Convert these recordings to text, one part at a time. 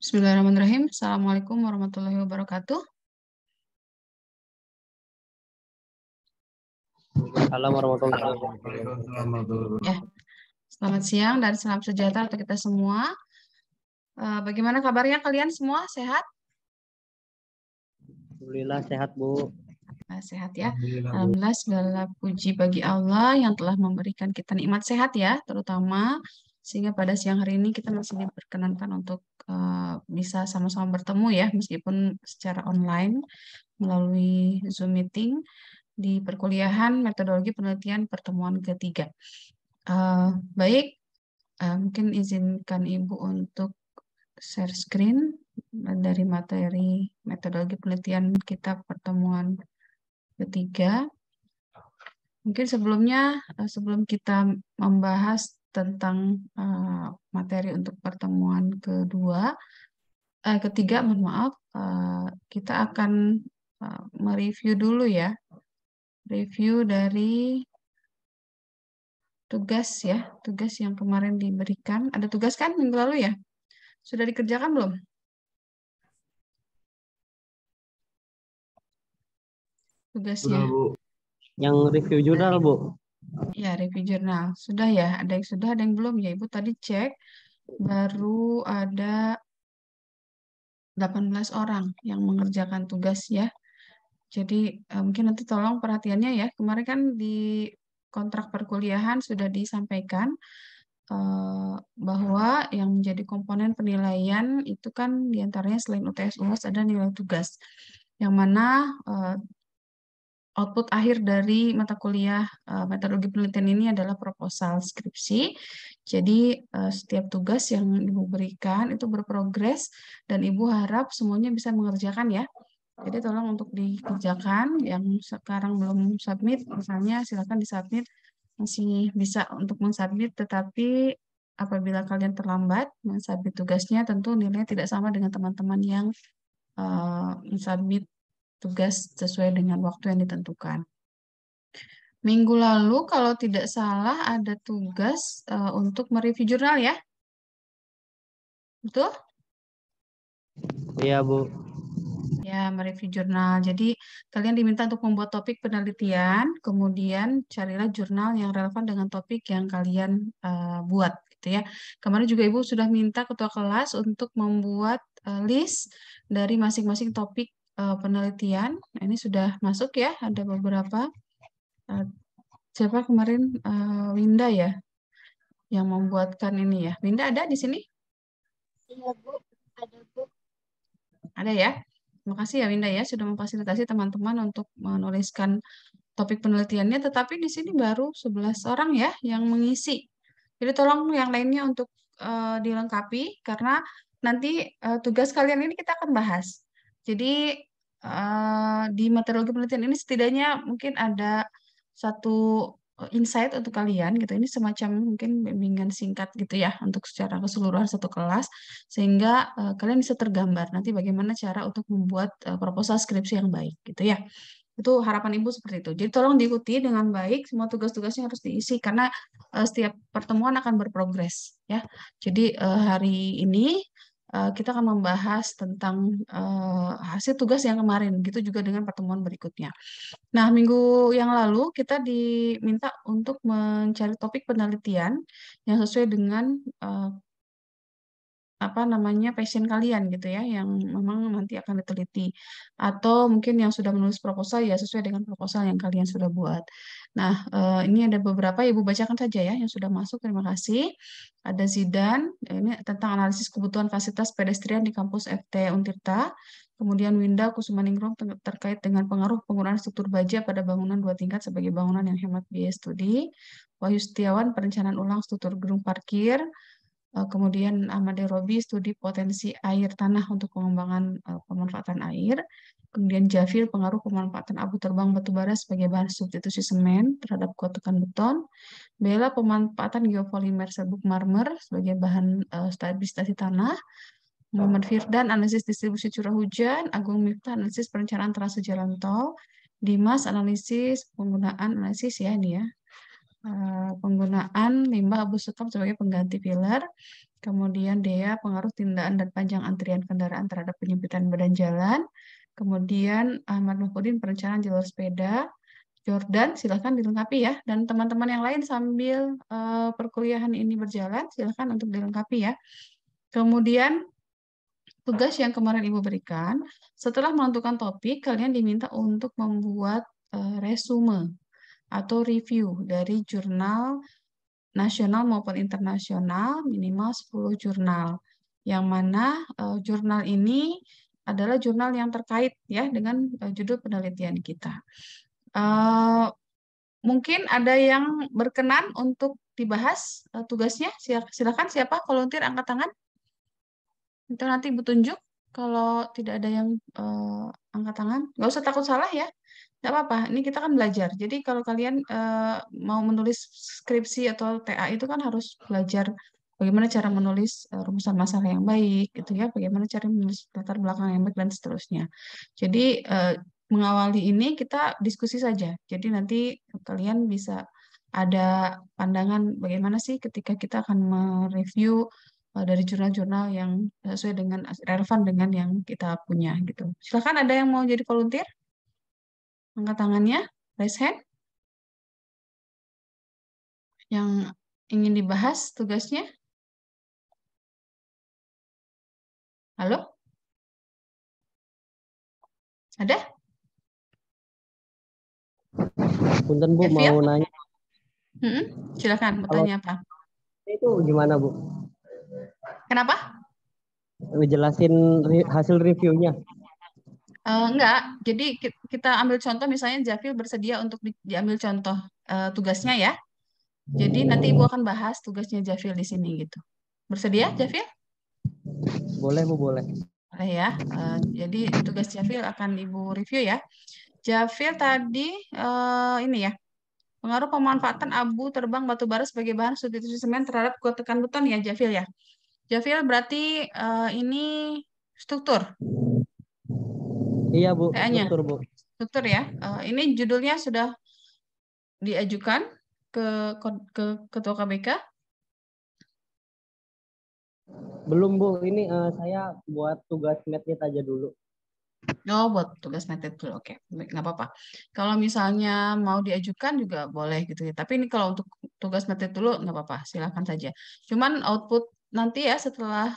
Bismillahirrahmanirrahim. Assalamualaikum warahmatullahi wabarakatuh. Assalamualaikum warahmatullahi wabarakatuh. Ya, selamat siang dan salam sejahtera untuk kita semua. Bagaimana kabarnya kalian semua? Sehat? Alhamdulillah sehat, Bu. Sehat ya. Alhamdulillah segala puji bagi Allah yang telah memberikan kita nikmat sehat ya, terutama sehingga pada siang hari ini kita masih diperkenankan untuk bisa sama-sama bertemu ya, meskipun secara online melalui Zoom meeting di perkuliahan metodologi penelitian pertemuan ketiga. Baik, mungkin izinkan Ibu untuk share screen dari materi metodologi penelitian kita pertemuan ketiga. Mungkin sebelum kita membahas tentang materi untuk pertemuan ketiga, mohon maaf, kita akan mereview dulu ya, review dari tugas yang kemarin diberikan. Ada tugas kan minggu lalu ya? Sudah dikerjakan belum? Tugasnya. Sudah, Bu. Yang review jurnal, Bu. Ya, review jurnal. Sudah ya? Ada yang sudah, ada yang belum ya? Ibu tadi cek, baru ada 18 orang yang mengerjakan tugas ya. Jadi mungkin nanti tolong perhatiannya ya. Kemarin kan di kontrak perkuliahan sudah disampaikan bahwa yang menjadi komponen penilaian itu kan diantaranya selain UTS UAS ada nilai tugas. Yang mana output akhir dari mata kuliah metodologi penelitian ini adalah proposal skripsi. Jadi setiap tugas yang Ibu berikan itu berprogres dan Ibu harap semuanya bisa mengerjakan ya. Jadi tolong untuk dikerjakan, yang sekarang belum submit, misalnya silakan disubmit, masih bisa untuk mensubmit, tetapi apabila kalian terlambat mensubmit tugasnya, tentu nilainya tidak sama dengan teman-teman yang mensubmit tugas sesuai dengan waktu yang ditentukan. Minggu lalu kalau tidak salah ada tugas untuk mereview jurnal ya? Betul? Iya, Bu. Ya, mereview jurnal. Jadi kalian diminta untuk membuat topik penelitian, kemudian carilah jurnal yang relevan dengan topik yang kalian buat, gitu ya. Kemarin juga Ibu sudah minta ketua kelas untuk membuat list dari masing-masing topik penelitian. Nah, ini sudah masuk ya, ada beberapa. Siapa kemarin? Winda ya, yang membuatkan ini ya. Winda ada di sini? Iya, Bu. Ada, Bu. Ada ya. Terima kasih ya Winda ya sudah memfasilitasi teman-teman untuk menuliskan topik penelitiannya, tetapi di sini baru 11 orang ya yang mengisi. Jadi tolong yang lainnya untuk dilengkapi karena nanti tugas kalian ini kita akan bahas. Jadi di metodologi penelitian ini setidaknya mungkin ada satu insight untuk kalian gitu. Ini semacam mungkin bimbingan singkat gitu ya untuk secara keseluruhan satu kelas sehingga kalian bisa tergambar nanti bagaimana cara untuk membuat proposal skripsi yang baik gitu ya. Itu harapan Ibu seperti itu. Jadi tolong diikuti dengan baik, semua tugas-tugasnya harus diisi karena setiap pertemuan akan berprogres ya. Jadi hari ini kita akan membahas tentang hasil tugas yang kemarin, gitu juga dengan pertemuan berikutnya. Nah, minggu yang lalu kita diminta untuk mencari topik penelitian yang sesuai dengan passion kalian gitu ya, yang memang nanti akan diteliti. Atau mungkin yang sudah menulis proposal ya sesuai dengan proposal yang kalian sudah buat. Nah, ini ada beberapa, Ibu bacakan saja ya yang sudah masuk, terima kasih. Ada Zidan, ini tentang analisis kebutuhan fasilitas pedestrian di kampus FT Untirta. Kemudian Winda Kusumaningrum terkait dengan pengaruh penggunaan struktur baja pada bangunan 2 tingkat sebagai bangunan yang hemat biaya studi. Wahyu Setiawan, perencanaan ulang struktur gedung parkir. Kemudian Ahmad Robi, studi potensi air tanah untuk pengembangan pemanfaatan air. Kemudian Jafir, pengaruh pemanfaatan abu terbang batubara sebagai bahan substitusi semen terhadap kuat tekan beton. Bella, pemanfaatan geopolimer serbuk marmer sebagai bahan stabilisasi tanah. Muhammad Firdan, analisis distribusi curah hujan. Agung Miftah, analisis perencanaan trase jalan tol. Dimas, analisis ya ini ya, penggunaan limbah abu sekam sebagai pengganti pilar. Kemudian Dea, pengaruh tindaan dan panjang antrian kendaraan terhadap penyempitan badan jalan. Kemudian Ahmad Muhyiddin, perencanaan jalur sepeda. Jordan, silahkan dilengkapi ya. Dan teman-teman yang lain sambil perkuliahan ini berjalan, silahkan untuk dilengkapi ya. Kemudian tugas yang kemarin Ibu berikan, setelah menentukan topik, kalian diminta untuk membuat resume atau review dari jurnal nasional maupun internasional, minimal 10 jurnal. Yang mana jurnal ini adalah jurnal yang terkait ya dengan judul penelitian kita. Mungkin ada yang berkenan untuk dibahas tugasnya. Silakan siapa volunteer angkat tangan. Itu nanti Ibu tunjuk. Kalau tidak ada yang angkat tangan, nggak usah takut salah ya. Nggak apa-apa, ini kita kan belajar. Jadi kalau kalian mau menulis skripsi atau TA itu kan harus belajar bagaimana cara menulis rumusan masalah yang baik, gitu ya. Bagaimana cara menulis latar belakang yang baik dan seterusnya. Jadi mengawali ini kita diskusi saja. Jadi nanti kalian bisa ada pandangan bagaimana sih ketika kita akan mereview dari jurnal-jurnal yang sesuai dengan relevan dengan yang kita punya gitu. Silakan ada yang mau jadi volunteer? Angkat tangannya, raise hand. Yang ingin dibahas tugasnya? Halo? Ada? Punten Bu, Evia? mau nanya. Silakan, mau Kalau tanya apa? itu gimana Bu? Kenapa? Jelasin hasil reviewnya. Enggak, jadi kita ambil contoh misalnya Jafil bersedia untuk diambil contoh tugasnya ya. Jadi nanti Ibu akan bahas tugasnya Jafil di sini gitu. Bersedia Jafil? Boleh Bu, boleh. Boleh ya. Jadi tugas Jafil akan Ibu review ya. Jafil tadi ini ya. Pengaruh pemanfaatan abu terbang batu bara sebagai bahan substitusi semen terhadap kuat tekan beton ya Jafil ya. Jafil berarti ini struktur. Iya Bu, Kayaknya struktur Bu. struktur ya. Ini judulnya sudah diajukan ke Ketua KBK. Belum Bu, ini saya buat tugas medit aja dulu. Oh, buat tugas meted dulu. Oke, baik, nggak apa-apa. Kalau misalnya mau diajukan juga boleh gitu ya. Tapi ini kalau untuk tugas meted dulu nggak apa-apa, silakan saja. Cuman output nanti ya setelah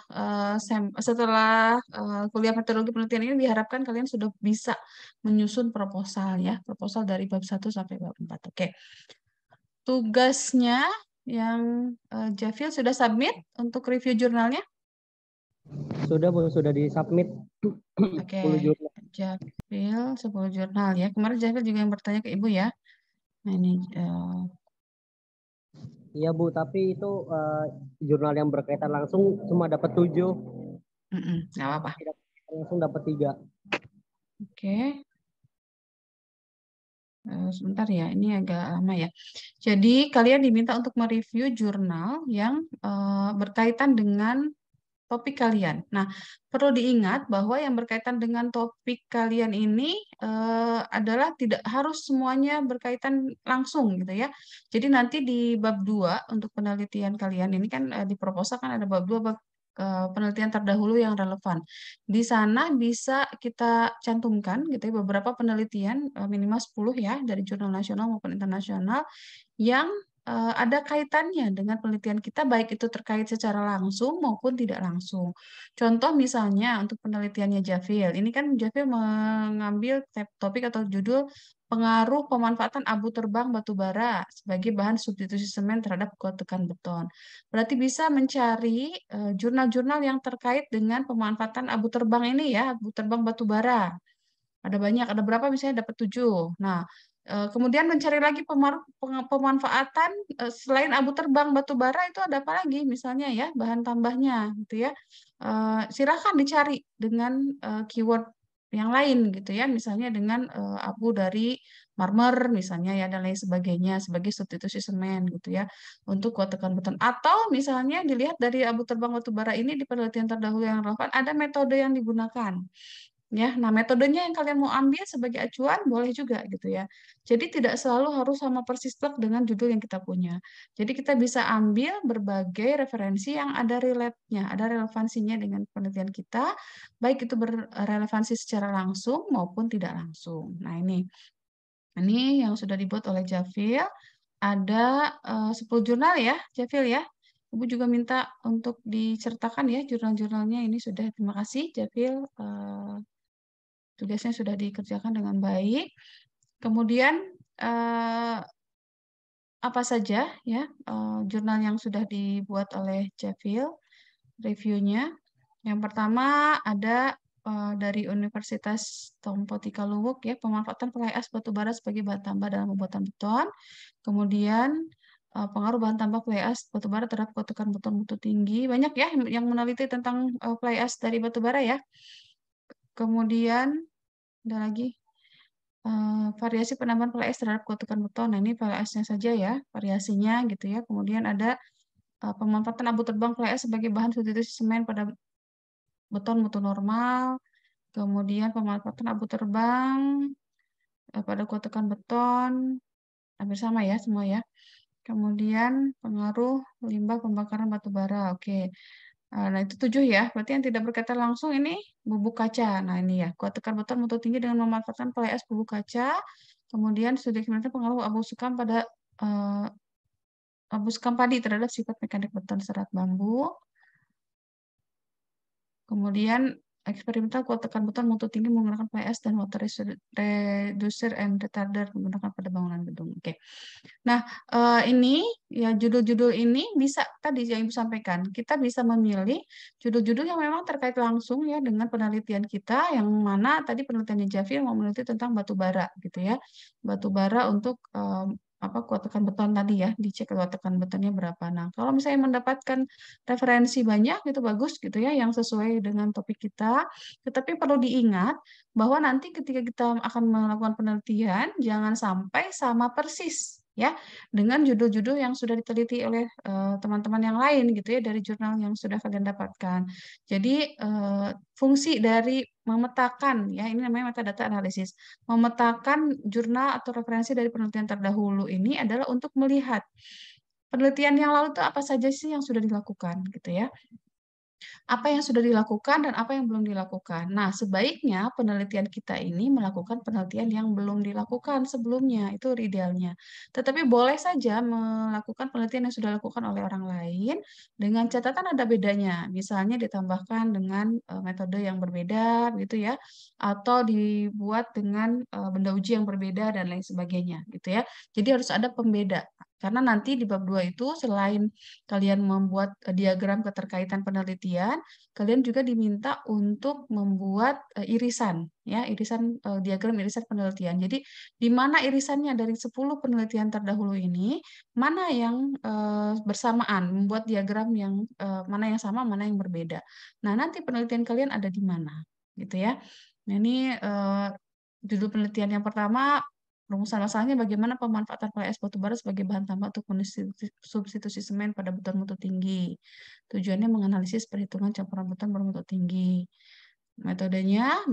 kuliah metodologi penelitian ini diharapkan kalian sudah bisa menyusun proposal ya, proposal dari bab 1 sampai bab 4. Oke. Tugasnya yang Jafil sudah submit untuk review jurnalnya? Sudah Bu, sudah disubmit. Oke, 10 jurnal. Jafil 10 jurnal ya. Kemarin Jafil juga yang bertanya ke Ibu ya. Nah ini Iya Bu, tapi itu jurnal yang berkaitan langsung cuma dapat 7. nggak apa-apa. Langsung dapat 3. Oke. Sebentar ya, ini agak lama ya. Jadi kalian diminta untuk mereview jurnal yang berkaitan dengan topik kalian. Nah, perlu diingat bahwa yang berkaitan dengan topik kalian ini adalah tidak harus semuanya berkaitan langsung gitu ya. Jadi nanti di bab 2 untuk penelitian kalian ini kan di proposal kan ada bab 2 bab penelitian terdahulu yang relevan. Di sana bisa kita cantumkan gitu ya beberapa penelitian minimal 10 ya dari jurnal nasional maupun internasional yang ada kaitannya dengan penelitian kita, baik itu terkait secara langsung maupun tidak langsung. Contoh misalnya untuk penelitiannya Jafil, ini kan Jafil mengambil topik atau judul pengaruh pemanfaatan abu terbang batu bara sebagai bahan substitusi semen terhadap kuat tekan beton. Berarti bisa mencari jurnal-jurnal yang terkait dengan pemanfaatan abu terbang ini ya, abu terbang batu bara. Ada banyak, ada berapa misalnya dapat 7. Nah, kemudian mencari lagi pemanfaatan selain abu terbang batu bara itu ada apa lagi misalnya ya bahan tambahnya gitu ya. Silakan dicari dengan keyword yang lain gitu ya, misalnya dengan abu dari marmer misalnya ya dan lain sebagainya sebagai substitusi semen gitu ya untuk kuat tekan beton. Atau misalnya dilihat dari abu terbang batu bara ini di penelitian terdahulu yang relevan ada metode yang digunakan. Ya, nah metodenya yang kalian mau ambil sebagai acuan boleh juga gitu ya. Jadi tidak selalu harus sama persis plek dengan judul yang kita punya. Jadi kita bisa ambil berbagai referensi yang ada relate-nya, ada relevansinya dengan penelitian kita, baik itu berrelevansi secara langsung maupun tidak langsung. Nah, ini yang sudah dibuat oleh Javil. Ada 10 jurnal ya, Javil ya. Ibu juga minta untuk diceritakan ya jurnal-jurnalnya ini sudah. Terima kasih Javil. Tugasnya sudah dikerjakan dengan baik. Kemudian apa saja ya jurnal yang sudah dibuat oleh Javil reviewnya. Yang pertama ada dari Universitas Tompo Tikaluvuk ya, pemanfaatan fly ash batubara sebagai bahan tambah dalam pembuatan beton. Kemudian pengaruh bahan tambah fly ash batubara terhadap kotekan beton mutu tinggi. Banyak ya yang meneliti tentang fly ash dari batubara ya. Kemudian ada lagi variasi penambahan fly ash terhadap kotekan beton. Nah, ini fly ash-nya saja ya, variasinya gitu ya. Kemudian ada pemanfaatan abu terbang fly ash sebagai bahan substitusi semen pada beton mutu normal. Kemudian pemanfaatan abu terbang pada kotekan beton. Hampir sama ya semua ya. Kemudian pengaruh limbah pembakaran batu bara. Oke. Nah, itu 7 ya. Berarti yang tidak berkaitan langsung ini bubuk kaca. Nah, ini ya. Kotekan beton mutu tinggi dengan memanfaatkan fly ash bubuk kaca. Kemudian studi eksperimental pengaruh abu sekam pada abu sekam padi terhadap sifat mekanik beton serat bambu. Kemudian eksperimental kotekan beton mutu tinggi menggunakan fly ash dan water reducer and retarder menggunakan pada bangunan gedung. Oke. Nah, ini ya judul-judul ini bisa tadi yang Ibu sampaikan. Kita bisa memilih judul-judul yang memang terkait langsung ya dengan penelitian kita, yang mana tadi penelitiannya Javil mau meneliti tentang batu bara gitu ya. Batu bara untuk kotekan beton tadi ya, dicek kotekan betonnya berapa. Nah, kalau misalnya mendapatkan referensi banyak itu bagus gitu ya, yang sesuai dengan topik kita. Tetapi perlu diingat bahwa nanti ketika kita akan melakukan penelitian, jangan sampai sama persis ya dengan judul-judul yang sudah diteliti oleh teman-teman yang lain gitu ya dari jurnal yang sudah kalian dapatkan. Jadi fungsi dari memetakan ya ini namanya metadata analisis. Memetakan jurnal atau referensi dari penelitian terdahulu ini adalah untuk melihat penelitian yang lalu itu apa saja sih yang sudah dilakukan gitu ya. Apa yang sudah dilakukan dan apa yang belum dilakukan. Nah, sebaiknya penelitian kita ini melakukan penelitian yang belum dilakukan sebelumnya, itu idealnya. Tetapi boleh saja melakukan penelitian yang sudah dilakukan oleh orang lain dengan catatan ada bedanya. Misalnya ditambahkan dengan metode yang berbeda gitu ya, atau dibuat dengan benda uji yang berbeda dan lain sebagainya gitu ya. Jadi harus ada pembeda. Karena nanti di bab 2 itu selain kalian membuat diagram keterkaitan penelitian, kalian juga diminta untuk membuat irisan, ya, irisan diagram irisan penelitian. Jadi di mana irisannya dari 10 penelitian terdahulu ini, mana yang bersamaan, membuat diagram yang mana yang sama, mana yang berbeda. Nah, nanti penelitian kalian ada di mana, gitu ya. Nah, ini judul penelitian yang pertama. Rumusan masalahnya bagaimana pemanfaatan fly ash batubara sebagai bahan tambah untuk substitusi semen pada beton mutu tinggi. Tujuannya menganalisis perhitungan campuran beton bermutu tinggi. Metodenya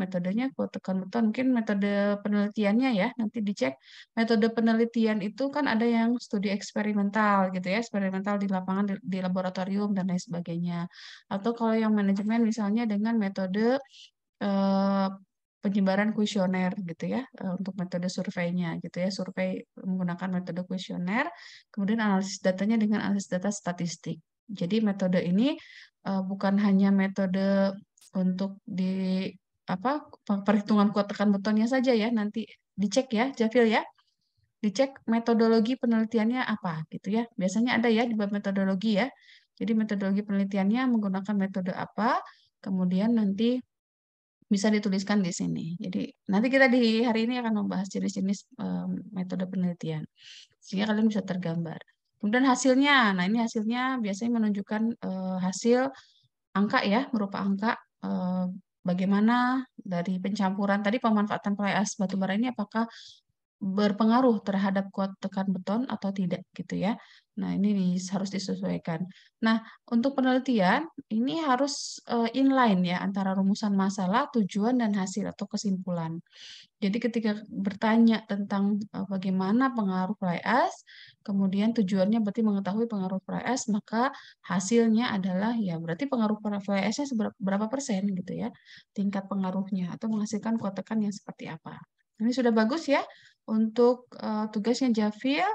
kotekan beton. Mungkin metode penelitiannya ya, nanti dicek. Metode penelitian itu kan ada yang studi eksperimental gitu ya, eksperimental di lapangan, di laboratorium dan lain sebagainya. Atau kalau yang manajemen misalnya dengan metode penyebaran kuesioner gitu ya untuk metode surveinya gitu ya, survei menggunakan metode kuesioner, kemudian analisis datanya dengan analisis data statistik. Jadi metode ini bukan hanya metode untuk di perhitungan kuat tekan betonnya saja ya, nanti dicek ya Javil ya, dicek metodologi penelitiannya apa gitu ya. Biasanya ada ya di bab metodologi ya. Jadi metodologi penelitiannya menggunakan metode apa, kemudian nanti bisa dituliskan di sini. Jadi nanti kita di hari ini akan membahas jenis-jenis metode penelitian sehingga kalian bisa tergambar. Kemudian hasilnya, nah ini hasilnya biasanya menunjukkan hasil angka ya, berupa angka bagaimana dari pencampuran tadi pemanfaatan fly ash batubara ini apakah berpengaruh terhadap kuat tekan beton atau tidak gitu ya. Nah, ini harus disesuaikan. Nah, untuk penelitian ini harus inline ya antara rumusan masalah, tujuan, dan hasil atau kesimpulan. Jadi ketika bertanya tentang bagaimana pengaruh fly ash, kemudian tujuannya berarti mengetahui pengaruh fly ash, maka hasilnya adalah ya berarti pengaruh fly ash-nya berapa persen gitu ya, tingkat pengaruhnya atau menghasilkan kotekan yang seperti apa. Ini sudah bagus ya untuk tugasnya Jafil.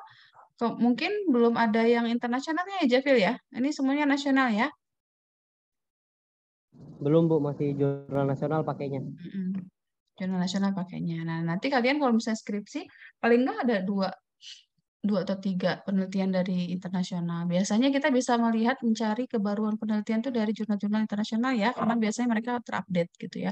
Mungkin belum ada yang internasionalnya ya Jafil ya. Ini semuanya nasional ya. Belum Bu, masih jurnal nasional pakainya. Jurnal nasional pakainya. Nah, nanti kalian kalau misalnya skripsi, paling nggak ada dua atau tiga penelitian dari internasional. Biasanya kita bisa mencari kebaruan penelitian itu dari jurnal-jurnal internasional ya, karena biasanya mereka terupdate gitu ya.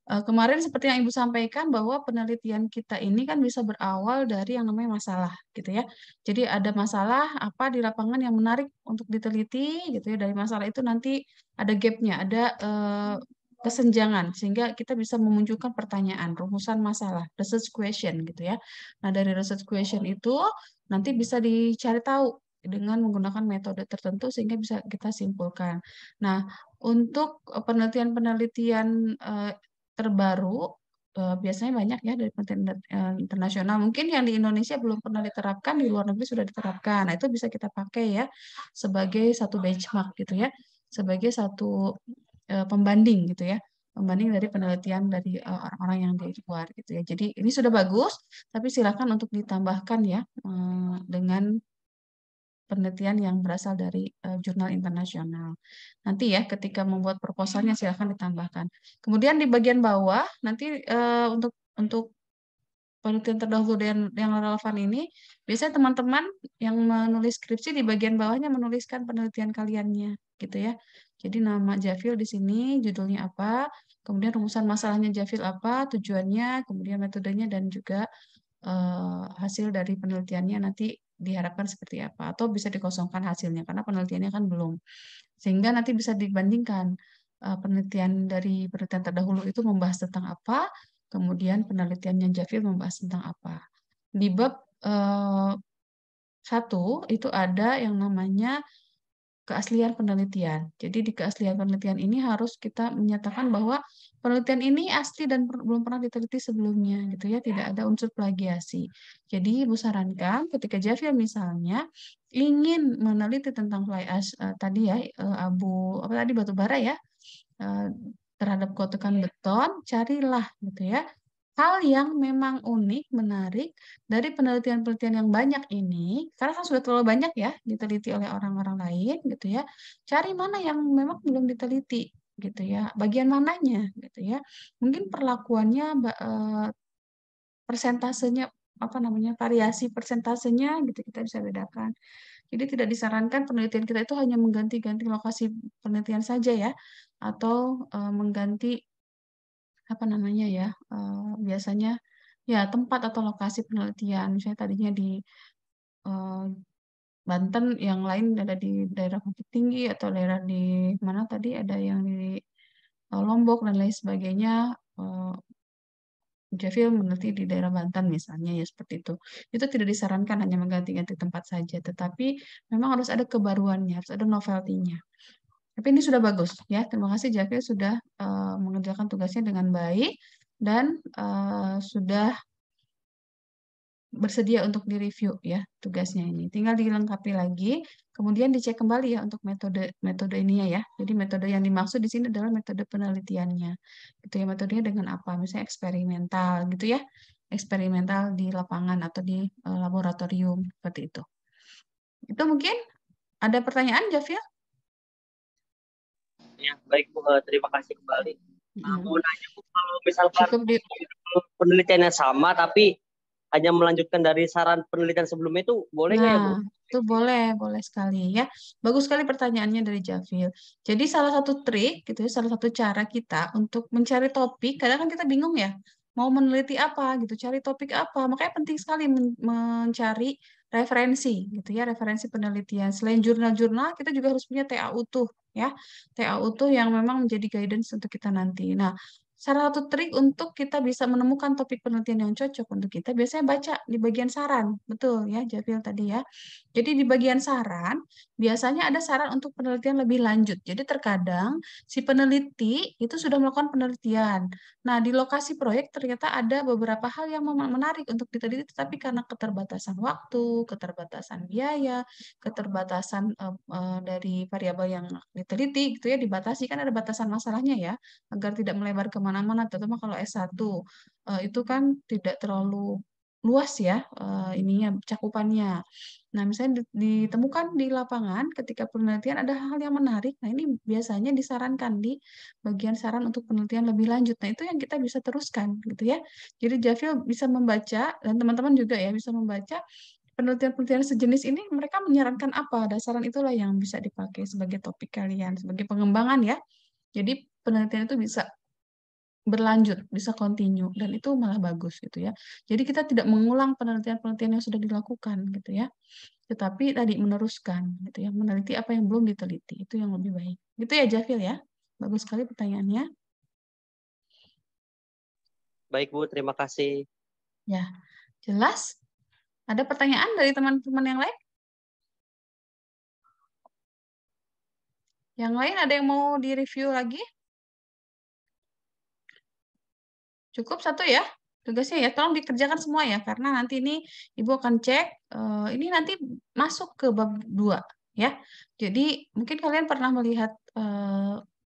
Kemarin seperti yang Ibu sampaikan bahwa penelitian kita ini kan bisa berawal dari yang namanya masalah gitu ya. Jadi ada masalah apa di lapangan yang menarik untuk diteliti gitu ya. Dari masalah itu nanti ada gapnya, ada kesenjangan sehingga kita bisa memunculkan pertanyaan, rumusan masalah, research question gitu ya. Nah, dari research question itu nanti bisa dicari tahu dengan menggunakan metode tertentu sehingga bisa kita simpulkan. Nah, untuk penelitian-penelitian terbaru biasanya banyak ya dari penelitian internasional. Mungkin yang di Indonesia belum pernah diterapkan, di luar negeri sudah diterapkan. Nah, itu bisa kita pakai ya sebagai satu benchmark gitu ya, sebagai satu pembanding gitu ya. Pembanding dari penelitian dari orang-orang yang di luar gitu ya. Jadi ini sudah bagus, tapi silakan untuk ditambahkan ya dengan penelitian yang berasal dari jurnal internasional. Nanti ya ketika membuat proposalnya silakan ditambahkan. Kemudian di bagian bawah nanti untuk penelitian terdahulu yang relevan ini, biasanya teman-teman yang menulis skripsi di bagian bawahnya menuliskan penelitian kaliannya gitu ya. Jadi nama Jafil di sini, judulnya apa, kemudian rumusan masalahnya Jafil apa, tujuannya, kemudian metodenya dan juga hasil dari penelitiannya nanti diharapkan seperti apa atau bisa dikosongkan hasilnya karena penelitiannya kan belum, sehingga nanti bisa dibandingkan penelitian terdahulu itu membahas tentang apa, kemudian penelitiannya Jafil membahas tentang apa. Di bab 1 itu ada yang namanya keaslian penelitian. Jadi di keaslian penelitian ini harus kita menyatakan bahwa penelitian ini asli dan belum pernah diteliti sebelumnya, gitu ya, tidak ada unsur plagiasi. Jadi Ibu sarankan ketika Jafil misalnya ingin meneliti tentang fly ash tadi ya, batu bara ya, terhadap kotekan beton, carilah gitu ya hal yang memang unik, menarik dari penelitian-penelitian yang banyak ini, karena kan sudah terlalu banyak ya diteliti oleh orang-orang lain gitu ya. Cari mana yang memang belum diteliti gitu ya, bagian mananya gitu ya. Mungkin perlakuannya persentasenya apa namanya variasi persentasenya gitu kita bisa bedakan. Jadi tidak disarankan penelitian kita itu hanya mengganti-ganti lokasi penelitian saja ya, atau mengganti apa namanya ya, biasanya ya tempat atau lokasi penelitian. Misalnya tadinya di Banten, yang lain ada di daerah Bukit Tinggi atau daerah di mana tadi ada yang di Lombok dan lain sebagainya. Jafil meneliti di daerah Banten misalnya ya seperti itu. Itu tidak disarankan hanya mengganti-ganti tempat saja, tetapi memang harus ada kebaruannya, harus ada novelty-nya. Tapi ini sudah bagus ya. Terima kasih Jafil sudah mengerjakan tugasnya dengan baik dan sudah bersedia untuk direview ya tugasnya ini. Tinggal dilengkapi lagi, kemudian dicek kembali ya untuk metode ini ya. Jadi metode yang dimaksud di sini adalah metode penelitiannya. Gitu ya, metodenya dengan apa? Misalnya eksperimental gitu ya. Eksperimental di lapangan atau di laboratorium seperti itu. Itu mungkin ada pertanyaan Jafil? Ya, baik Bu, terima kasih kembali. Mau nanya Bu, kalau misalkan penelitiannya sama tapi hanya melanjutkan dari saran penelitian sebelumnya itu boleh nggak ya Bu? Itu boleh sekali ya. Bagus sekali pertanyaannya dari Jafil. Jadi salah satu trik gitu ya, salah satu cara kita untuk mencari topik, kadang kan kita bingung ya, mau meneliti apa gitu, cari topik apa. Makanya penting sekali mencari referensi gitu ya, referensi penelitian. Selain jurnal-jurnal, kita juga harus punya TA utuh ya. TA utuh yang memang menjadi guidance untuk kita nanti. Nah, salah satu trik untuk kita bisa menemukan topik penelitian yang cocok untuk kita, biasanya baca di bagian saran. Betul ya, Jafil tadi ya. Jadi di bagian saran, biasanya ada saran untuk penelitian lebih lanjut. Jadi terkadang si peneliti itu sudah melakukan penelitian. Nah, di lokasi proyek ternyata ada beberapa hal yang menarik untuk diteliti, tapi karena keterbatasan waktu, keterbatasan biaya, keterbatasan dari variabel yang diteliti, gitu ya, dibatasi. Kan ada batasan masalahnya ya, agar tidak melebar kemana-mana, terutama kalau S1. Itu kan tidak terlalu luas ya ininya cakupannya. Nah, misalnya ditemukan di lapangan ketika penelitian ada hal yang menarik. Nah, ini biasanya disarankan di bagian saran untuk penelitian lebih lanjut. Nah, itu yang kita bisa teruskan gitu ya. Jadi Javil bisa membaca dan teman-teman juga ya bisa membaca penelitian-penelitian sejenis ini mereka menyarankan apa. Dasaran itulah yang bisa dipakai sebagai topik kalian, sebagai pengembangan ya. Jadi penelitian itu bisa berlanjut, bisa continue dan itu malah bagus gitu ya. Jadi kita tidak mengulang penelitian-penelitian yang sudah dilakukan gitu ya. Tetapi tadi meneruskan gitu ya, meneliti apa yang belum diteliti, itu yang lebih baik. Gitu ya Javil ya. Bagus sekali pertanyaannya. Baik Bu, terima kasih. Ya, jelas? Ada pertanyaan dari teman-teman yang lain? Yang lain ada yang mau direview lagi? Cukup satu ya tugasnya ya, tolong dikerjakan semua ya, karena nanti ini Ibu akan cek, ini nanti masuk ke bab 2 ya. Jadi mungkin kalian pernah melihat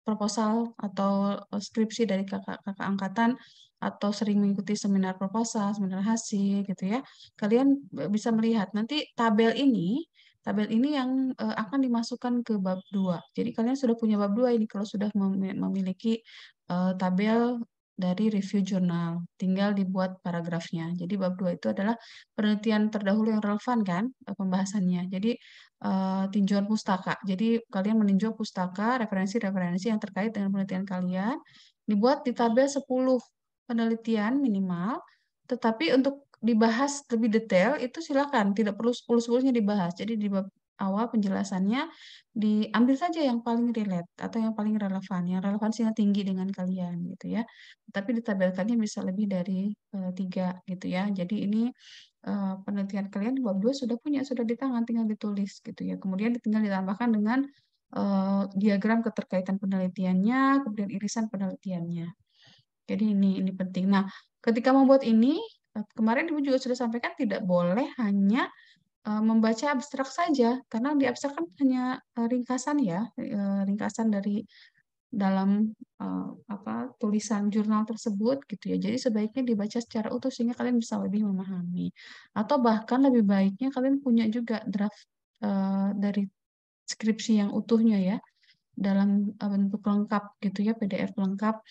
proposal atau skripsi dari kakak-kakak angkatan, atau sering mengikuti seminar proposal, seminar hasil gitu ya. Kalian bisa melihat nanti tabel ini yang akan dimasukkan ke bab 2. Jadi kalian sudah punya bab 2 ini kalau sudah memiliki tabel dari review jurnal, tinggal dibuat paragrafnya. Jadi bab 2 itu adalah penelitian terdahulu yang relevan kan pembahasannya. Jadi tinjauan pustaka. Jadi kalian meninjau pustaka, referensi-referensi yang terkait dengan penelitian kalian, dibuat di tabel 10 penelitian minimal, tetapi untuk dibahas lebih detail itu silakan, tidak perlu 10-10-nya dibahas. Jadi di bab awal penjelasannya diambil saja yang paling relate atau yang paling relevan, yang relevansinya tinggi dengan kalian gitu ya. Tapi ditabelkannya bisa lebih dari 3 gitu ya. Jadi ini penelitian kalian di bab 2 sudah punya, sudah di tangan, tinggal ditulis gitu ya. Kemudian tinggal ditambahkan dengan diagram keterkaitan penelitiannya, kemudian irisan penelitiannya. Jadi ini penting. Nah, ketika membuat ini, kemarin Ibu juga sudah sampaikan tidak boleh hanya membaca abstrak saja, karena di abstrak kan hanya ringkasan ya, ringkasan dari dalam tulisan jurnal tersebut gitu ya. Jadi sebaiknya dibaca secara utuh sehingga kalian bisa lebih memahami. Atau bahkan lebih baiknya kalian punya juga draft dari skripsi yang utuhnya ya, dalam bentuk lengkap gitu ya, PDF lengkap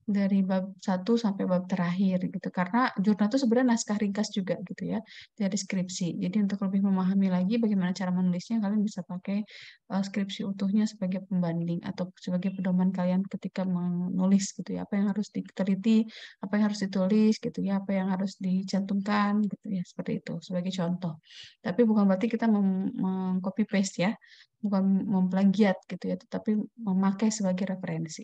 dari bab 1 sampai bab terakhir gitu. Karena jurnal itu sebenarnya naskah ringkas juga gitu ya, dari skripsi. Jadi untuk lebih memahami lagi bagaimana cara menulisnya, kalian bisa pakai skripsi utuhnya sebagai pembanding atau sebagai pedoman kalian ketika menulis gitu ya. Apa yang harus diteliti, apa yang harus ditulis gitu ya, apa yang harus dicantumkan gitu ya, seperti itu sebagai contoh. Tapi bukan berarti kita meng-copy paste ya, bukan memplagiat gitu ya, tetapi memakai sebagai referensi.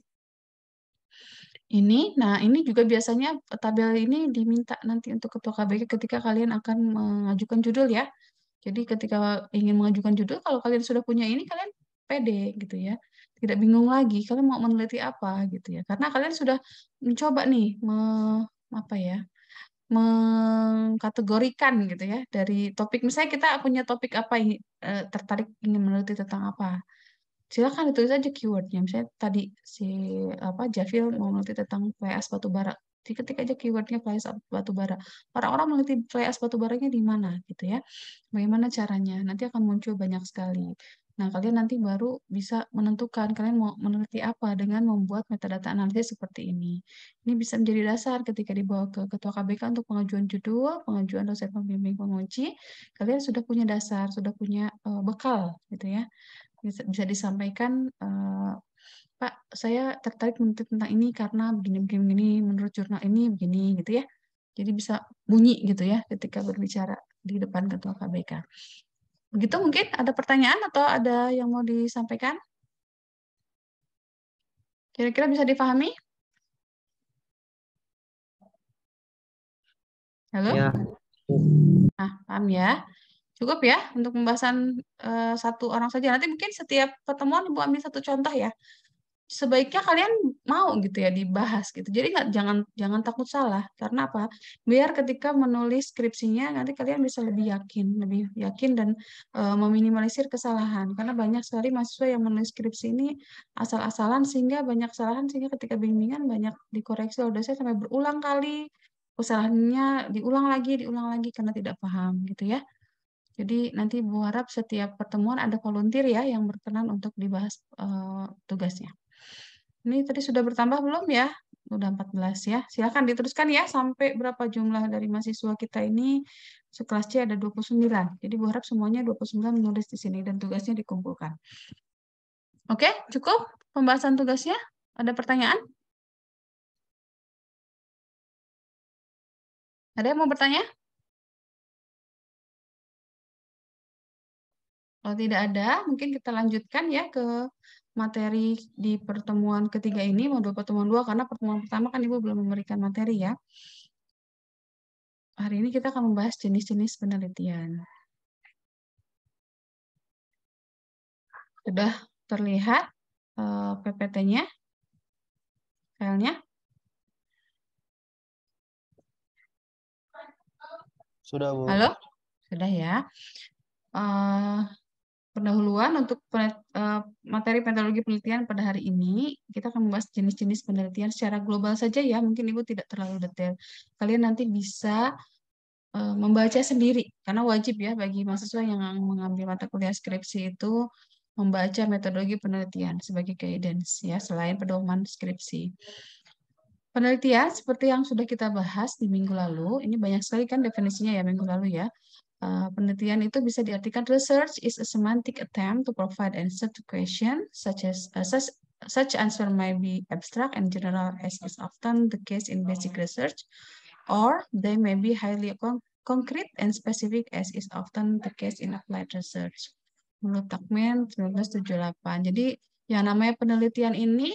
Nah ini juga biasanya tabel ini diminta nanti untuk ketua KBK ketika kalian akan mengajukan judul ya. Jadi ketika ingin mengajukan judul, kalau kalian sudah punya ini, kalian pede gitu ya. Tidak bingung lagi, kalian mau meneliti apa gitu ya. Karena kalian sudah mencoba nih, apa ya, mengkategorikan gitu ya dari topik. Misalnya kita punya topik apa, tertarik ingin meneliti tentang apa. Silakan ditulis aja keywordnya. Misalnya tadi si Javil mau meneliti tentang fly ash batu bara. Diketik aja keywordnya fly ash batu bara. Orang-orang meneliti fly ash batu baranya di mana gitu ya. Bagaimana caranya? Nanti akan muncul banyak sekali. Nah, kalian nanti baru bisa menentukan kalian mau meneliti apa dengan membuat metadata analisis seperti ini. Ini bisa menjadi dasar ketika dibawa ke Ketua KBK untuk pengajuan judul, pengajuan dosen pembimbing penguji. Kalian sudah punya dasar, sudah punya bekal gitu ya. Bisa disampaikan, Pak, saya tertarik meneliti tentang ini karena begini, menurut jurnal ini begini gitu ya. Jadi bisa bunyi gitu ya ketika berbicara di depan Ketua KBK. Begitu mungkin ada pertanyaan atau ada yang mau disampaikan? Kira-kira bisa dipahami? Halo? Ya. Nah, paham ya. Cukup ya untuk pembahasan satu orang saja. Nanti mungkin setiap pertemuan Ibu ambil satu contoh ya. Sebaiknya kalian mau gitu ya dibahas gitu. Jadi jangan takut salah. Karena apa? Biar ketika menulis skripsinya nanti kalian bisa lebih yakin dan meminimalisir kesalahan. Karena banyak sekali mahasiswa yang menulis skripsi ini asal-asalan sehingga banyak kesalahan sehingga ketika bimbingan banyak dikoreksi oleh dosen sampai berulang kali. Kesalahannya diulang lagi karena tidak paham gitu ya. Jadi nanti Bu harap setiap pertemuan ada volunteer ya yang berkenan untuk dibahas tugasnya. Ini tadi sudah bertambah belum ya? Udah 14 ya. Silakan diteruskan ya sampai berapa jumlah dari mahasiswa kita ini. Sekelas C ada 29. Jadi Bu harap semuanya 29 menulis di sini dan tugasnya dikumpulkan. Oke, cukup pembahasan tugasnya? Ada pertanyaan? Ada yang mau bertanya? Kalau tidak ada, mungkin kita lanjutkan ya ke materi di pertemuan ketiga ini, modul pertemuan 2, karena pertemuan pertama kan Ibu belum memberikan materi ya. Hari ini kita akan membahas jenis-jenis penelitian. Sudah terlihat PPT-nya, filenya? Sudah, Bu. Halo? Sudah ya. Pendahuluan untuk materi metodologi penelitian pada hari ini, kita akan membahas jenis-jenis penelitian secara global saja ya, mungkin Ibu tidak terlalu detail. Kalian nanti bisa membaca sendiri, karena wajib ya bagi mahasiswa yang mengambil mata kuliah skripsi itu membaca metodologi penelitian sebagai guidance ya, selain pedoman skripsi. Penelitian seperti yang sudah kita bahas di minggu lalu, ini banyak sekali kan definisinya ya minggu lalu ya. Penelitian itu bisa diartikan research is a semantic attempt to provide answer to question such answer may be abstract and general as is often the case in basic research, or they may be highly concrete and specific as is often the case in applied research. Menurut Tuckman 1978. Jadi yang namanya penelitian ini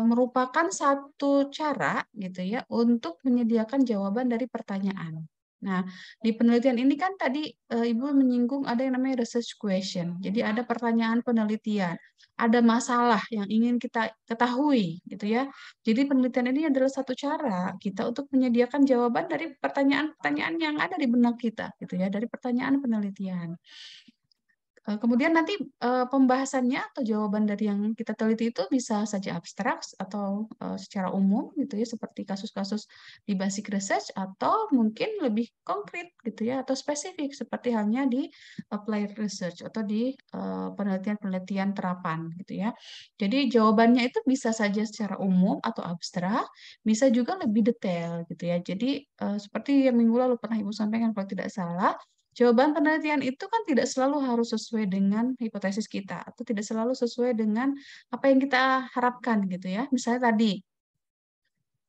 merupakan satu cara gitu ya untuk menyediakan jawaban dari pertanyaan. Nah, di penelitian ini kan tadi Ibu menyinggung ada yang namanya research question. Jadi ada pertanyaan penelitian, ada masalah yang ingin kita ketahui gitu ya. Jadi penelitian ini adalah satu cara kita untuk menyediakan jawaban dari pertanyaan-pertanyaan yang ada di benak kita gitu ya, dari pertanyaan penelitian. Kemudian nanti pembahasannya atau jawaban dari yang kita teliti itu bisa saja abstrak atau secara umum gitu ya, seperti kasus-kasus di basic research, atau mungkin lebih konkret gitu ya, atau spesifik seperti halnya di applied research atau di penelitian-penelitian terapan gitu ya. Jadi jawabannya itu bisa saja secara umum atau abstrak, bisa juga lebih detail gitu ya. Jadi seperti yang minggu lalu pernah Ibu sampaikan kalau tidak salah, jawaban penelitian itu kan tidak selalu harus sesuai dengan hipotesis kita, atau tidak selalu sesuai dengan apa yang kita harapkan gitu ya. Misalnya tadi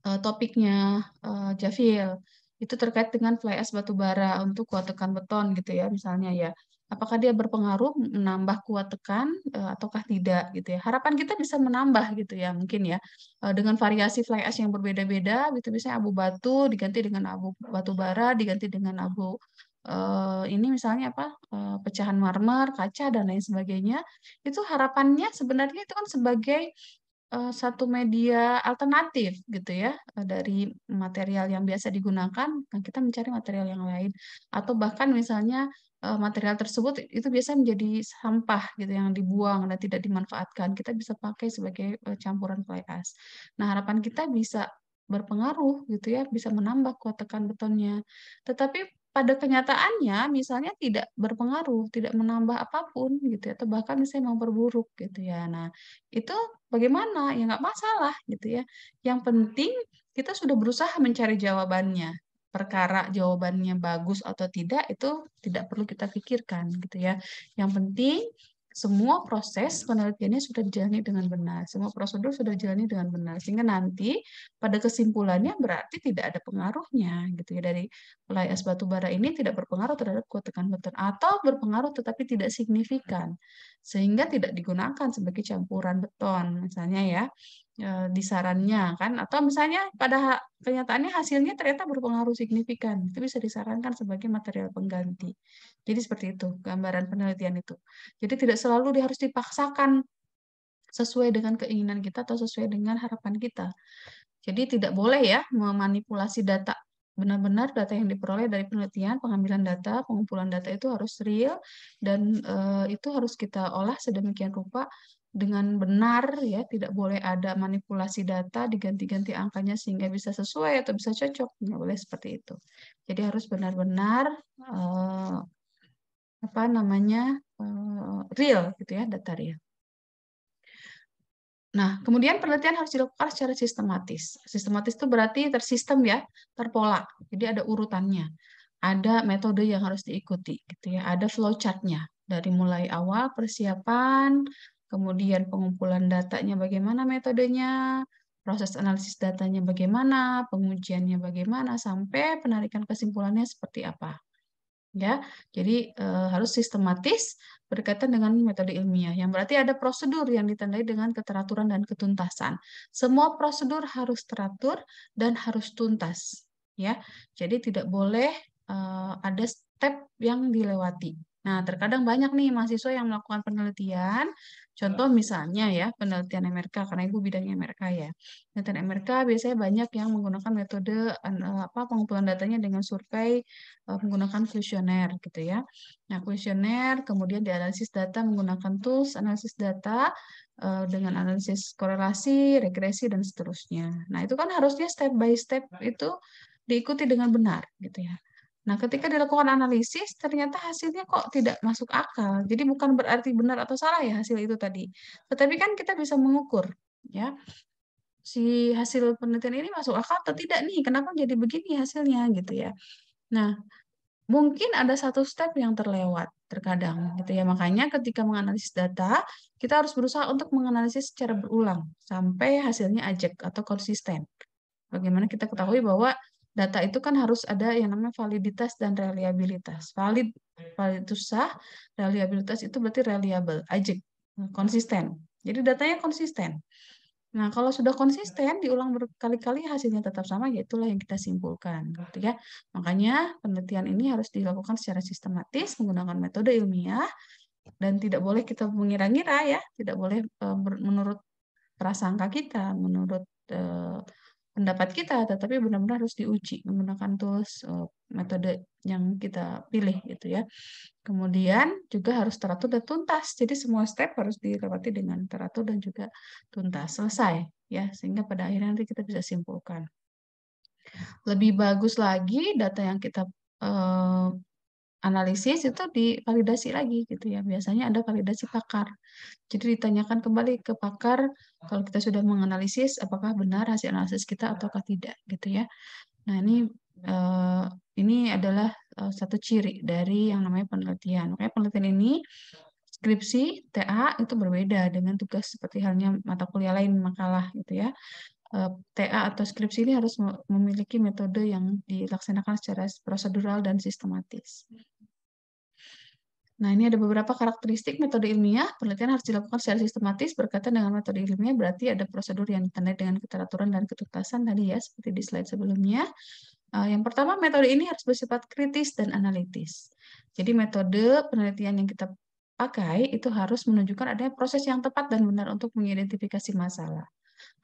topiknya Javil itu terkait dengan fly ash batu bara untuk kuat tekan beton gitu ya, misalnya ya. Apakah dia berpengaruh menambah kuat tekan ataukah tidak gitu ya. Harapan kita bisa menambah gitu ya mungkin ya. Dengan variasi fly ash yang berbeda-beda gitu, misalnya abu batu diganti dengan abu batu bara, diganti dengan abu ini misalnya apa pecahan marmer, kaca dan lain sebagainya. Itu harapannya sebenarnya itu kan sebagai satu media alternatif gitu ya dari material yang biasa digunakan, nah kita mencari material yang lain, atau bahkan misalnya material tersebut itu biasa menjadi sampah gitu yang dibuang dan tidak dimanfaatkan, kita bisa pakai sebagai campuran fly ash. Nah harapan kita bisa berpengaruh gitu ya, bisa menambah kuat tekan betonnya. Tetapi pada kenyataannya misalnya tidak berpengaruh, tidak menambah apapun gitu ya, atau bahkan misalnya memperburuk gitu ya. Nah, itu bagaimana? Ya nggak masalah gitu ya. Yang penting kita sudah berusaha mencari jawabannya. Perkara jawabannya bagus atau tidak itu tidak perlu kita pikirkan gitu ya. Yang penting semua proses penelitiannya sudah dijalani dengan benar, semua prosedur sudah dijalani dengan benar, sehingga nanti pada kesimpulannya berarti tidak ada pengaruhnya gitu ya, dari fly ash batu bara ini tidak berpengaruh terhadap kuat tekan beton atau berpengaruh tetapi tidak signifikan sehingga tidak digunakan sebagai campuran beton misalnya ya. di sarannya kan, atau misalnya pada kenyataannya hasilnya ternyata berpengaruh signifikan, itu bisa disarankan sebagai material pengganti. Jadi seperti itu gambaran penelitian itu. Jadi tidak selalu harus dipaksakan sesuai dengan keinginan kita atau sesuai dengan harapan kita. Jadi tidak boleh ya memanipulasi data. Benar-benar data yang diperoleh dari penelitian, pengambilan data, pengumpulan data itu harus real dan itu harus kita olah sedemikian rupa dengan benar ya, tidak boleh ada manipulasi data, diganti-ganti angkanya sehingga bisa sesuai atau bisa cocok, nggak boleh seperti itu. Jadi harus benar-benar apa namanya real gitu ya, data real. Nah, kemudian penelitian harus dilakukan secara sistematis. Sistematis itu berarti tersistem ya, terpola. Jadi ada urutannya. Ada metode yang harus diikuti gitu ya. Ada flowchart-nya. Dari mulai awal persiapan, kemudian pengumpulan datanya bagaimana metodenya, proses analisis datanya bagaimana, pengujiannya bagaimana, sampai penarikan kesimpulannya seperti apa. Ya, jadi harus sistematis berkaitan dengan metode ilmiah. Yang berarti ada prosedur yang ditandai dengan keteraturan dan ketuntasan. Semua prosedur harus teratur dan harus tuntas. Ya, jadi tidak boleh ada step yang dilewati. Nah, terkadang banyak nih mahasiswa yang melakukan penelitian. Contoh misalnya ya, penelitian MRK, karena Ibu bidangnya MRK ya. Penelitian MRK biasanya banyak yang menggunakan metode pengumpulan datanya dengan survei menggunakan kuesioner gitu ya. Nah, kuesioner kemudian dianalisis data menggunakan tools analisis data dengan analisis korelasi, regresi dan seterusnya. Nah, itu kan harusnya step by step itu diikuti dengan benar gitu ya. Nah, ketika dilakukan analisis, ternyata hasilnya kok tidak masuk akal. Jadi bukan berarti benar atau salah ya hasil itu tadi. Tetapi kan kita bisa mengukur ya si hasil penelitian ini masuk akal atau tidak nih, kenapa jadi begini hasilnya gitu ya. Nah, mungkin ada satu step yang terlewat terkadang gitu ya. Makanya ketika menganalisis data, kita harus berusaha untuk menganalisis secara berulang sampai hasilnya ajak atau konsisten. Bagaimana kita ketahui bahwa data itu kan harus ada yang namanya validitas dan reliabilitas. Valid itu sah, reliabilitas itu berarti reliable, ajak, konsisten. Jadi datanya konsisten. Nah, kalau sudah konsisten, diulang berkali-kali hasilnya tetap sama, ya itulah yang kita simpulkan, gitu ya. Makanya penelitian ini harus dilakukan secara sistematis menggunakan metode ilmiah dan tidak boleh kita mengira-ngira ya, tidak boleh menurut prasangka kita, menurut pendapat kita, tetapi benar-benar harus diuji menggunakan tools metode yang kita pilih gitu ya. Kemudian juga harus teratur dan tuntas. Jadi semua step harus dilewati dengan teratur dan juga tuntas. Selesai ya, sehingga pada akhirnya nanti kita bisa simpulkan. Lebih bagus lagi data yang kita analisis itu divalidasi lagi gitu ya. Biasanya ada validasi pakar. Jadi ditanyakan kembali ke pakar kalau kita sudah menganalisis apakah benar hasil analisis kita ataukah tidak gitu ya. Nah, ini adalah satu ciri dari yang namanya penelitian. Makanya penelitian ini skripsi TA itu berbeda dengan tugas seperti halnya mata kuliah lain makalah gitu ya. TA atau skripsi ini harus memiliki metode yang dilaksanakan secara prosedural dan sistematis. Nah, ini ada beberapa karakteristik metode ilmiah. Penelitian harus dilakukan secara sistematis berkaitan dengan metode ilmiah, berarti ada prosedur yang ditandai dengan keteraturan dan ketuntasan tadi ya, seperti di slide sebelumnya. Yang pertama, metode ini harus bersifat kritis dan analitis. Jadi metode penelitian yang kita pakai itu harus menunjukkan adanya proses yang tepat dan benar untuk mengidentifikasi masalah.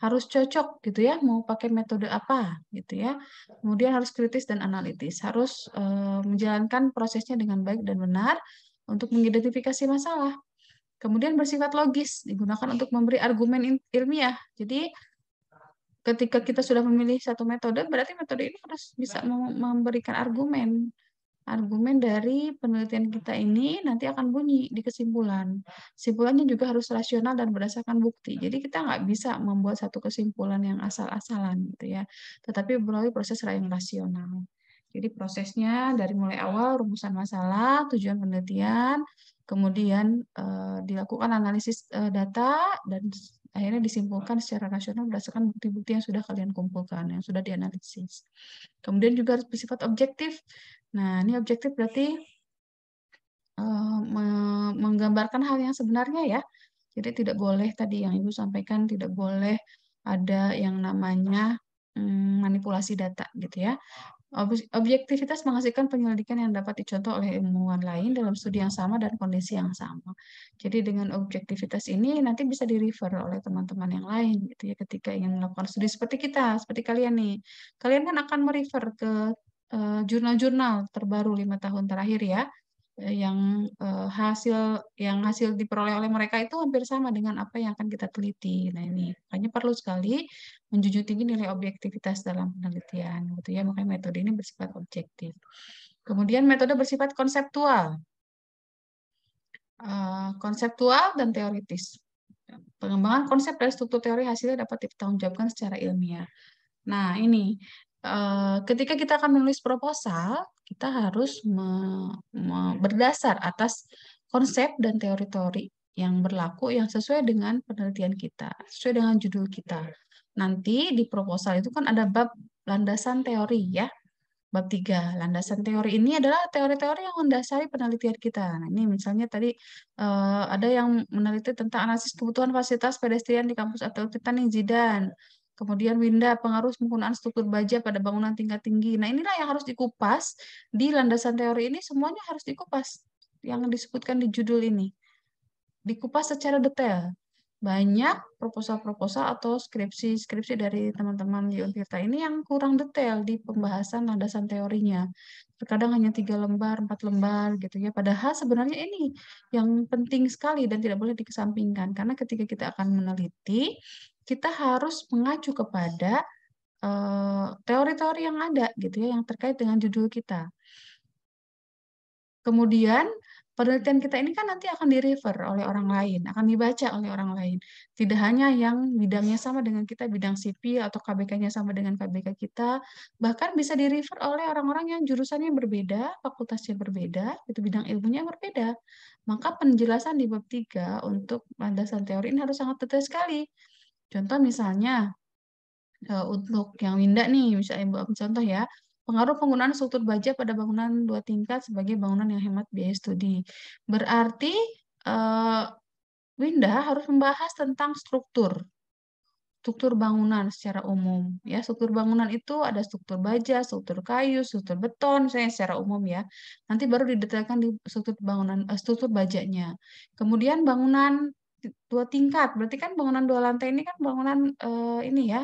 Harus cocok gitu ya, mau pakai metode apa gitu ya. Kemudian harus kritis dan analitis, harus menjalankan prosesnya dengan baik dan benar untuk mengidentifikasi masalah. Kemudian bersifat logis, digunakan untuk memberi argumen ilmiah. Jadi ketika kita sudah memilih satu metode, berarti metode ini harus bisa memberikan argumen. Argumen dari penelitian kita ini nanti akan bunyi di kesimpulan. Kesimpulannya juga harus rasional dan berdasarkan bukti. Jadi kita nggak bisa membuat satu kesimpulan yang asal-asalan gitu ya. Tetapi melalui proses yang rasional. Jadi prosesnya dari mulai awal rumusan masalah, tujuan penelitian, kemudian dilakukan analisis data dan akhirnya disimpulkan secara rasional berdasarkan bukti-bukti yang sudah kalian kumpulkan, yang sudah dianalisis. Kemudian juga harus bersifat objektif. Nah, ini objektif berarti menggambarkan hal yang sebenarnya ya. Jadi tidak boleh tadi yang Ibu sampaikan, tidak boleh ada yang namanya manipulasi data gitu ya. Objektivitas menghasilkan penyelidikan yang dapat dicontoh oleh ilmuwan lain dalam studi yang sama dan kondisi yang sama. Jadi dengan objektivitas ini nanti bisa di-refer oleh teman-teman yang lain gitu ya ketika ingin melakukan studi seperti kita, seperti kalian nih. Kalian kan akan merefer ke jurnal-jurnal terbaru 5 tahun terakhir ya, yang hasil diperoleh oleh mereka itu hampir sama dengan apa yang akan kita teliti. Nah ini makanya perlu sekali menjunjung tinggi nilai objektivitas dalam penelitian, gitu ya. Makanya metode ini bersifat objektif. Kemudian metode bersifat konseptual, konseptual dan teoritis. Pengembangan konsep dan struktur teori hasilnya dapat dipertanggungjawabkan secara ilmiah. Nah, ini ketika kita akan menulis proposal, kita harus berdasar atas konsep dan teori-teori yang berlaku yang sesuai dengan penelitian kita, sesuai dengan judul kita. Nanti di proposal itu kan ada bab landasan teori ya. Bab 3, landasan teori ini adalah teori-teori yang mendasari penelitian kita. Nah, ini misalnya tadi ada yang meneliti tentang analisis kebutuhan fasilitas pedestrian di kampus atau Titanic Zidan. Kemudian Winda, pengaruh penggunaan struktur baja pada bangunan tingkat tinggi. Nah, inilah yang harus dikupas di landasan teori ini, semuanya harus dikupas yang disebutkan di judul ini. Dikupas secara detail. Banyak proposal-proposal atau skripsi-skripsi dari teman-teman di Untirta ini yang kurang detail di pembahasan landasan teorinya. Terkadang hanya 3 lembar, 4 lembar gitu ya. Padahal sebenarnya ini yang penting sekali dan tidak boleh dikesampingkan. Karena ketika kita akan meneliti, kita harus mengacu kepada teori-teori yang ada gitu ya, yang terkait dengan judul kita. Kemudian penelitian kita ini kan nanti akan di-refer oleh orang lain, akan dibaca oleh orang lain. Tidak hanya yang bidangnya sama dengan kita, bidang sipil atau KBK-nya sama dengan KBK kita, bahkan bisa di-refer oleh orang-orang yang jurusannya berbeda, fakultasnya berbeda, itu bidang ilmunya berbeda. Maka penjelasan di bab 3 untuk landasan teori ini harus sangat detail sekali. Contoh misalnya, untuk yang Winda nih, misalnya contoh ya, pengaruh penggunaan struktur baja pada bangunan 2 tingkat sebagai bangunan yang hemat biaya studi. Berarti Winda harus membahas tentang struktur bangunan secara umum. Ya, struktur bangunan itu ada struktur baja, struktur kayu, struktur beton, misalnya secara umum ya. Nanti baru didetailkan di struktur bajanya. Kemudian bangunan 2 tingkat, berarti kan bangunan 2 lantai ini kan bangunan ini ya,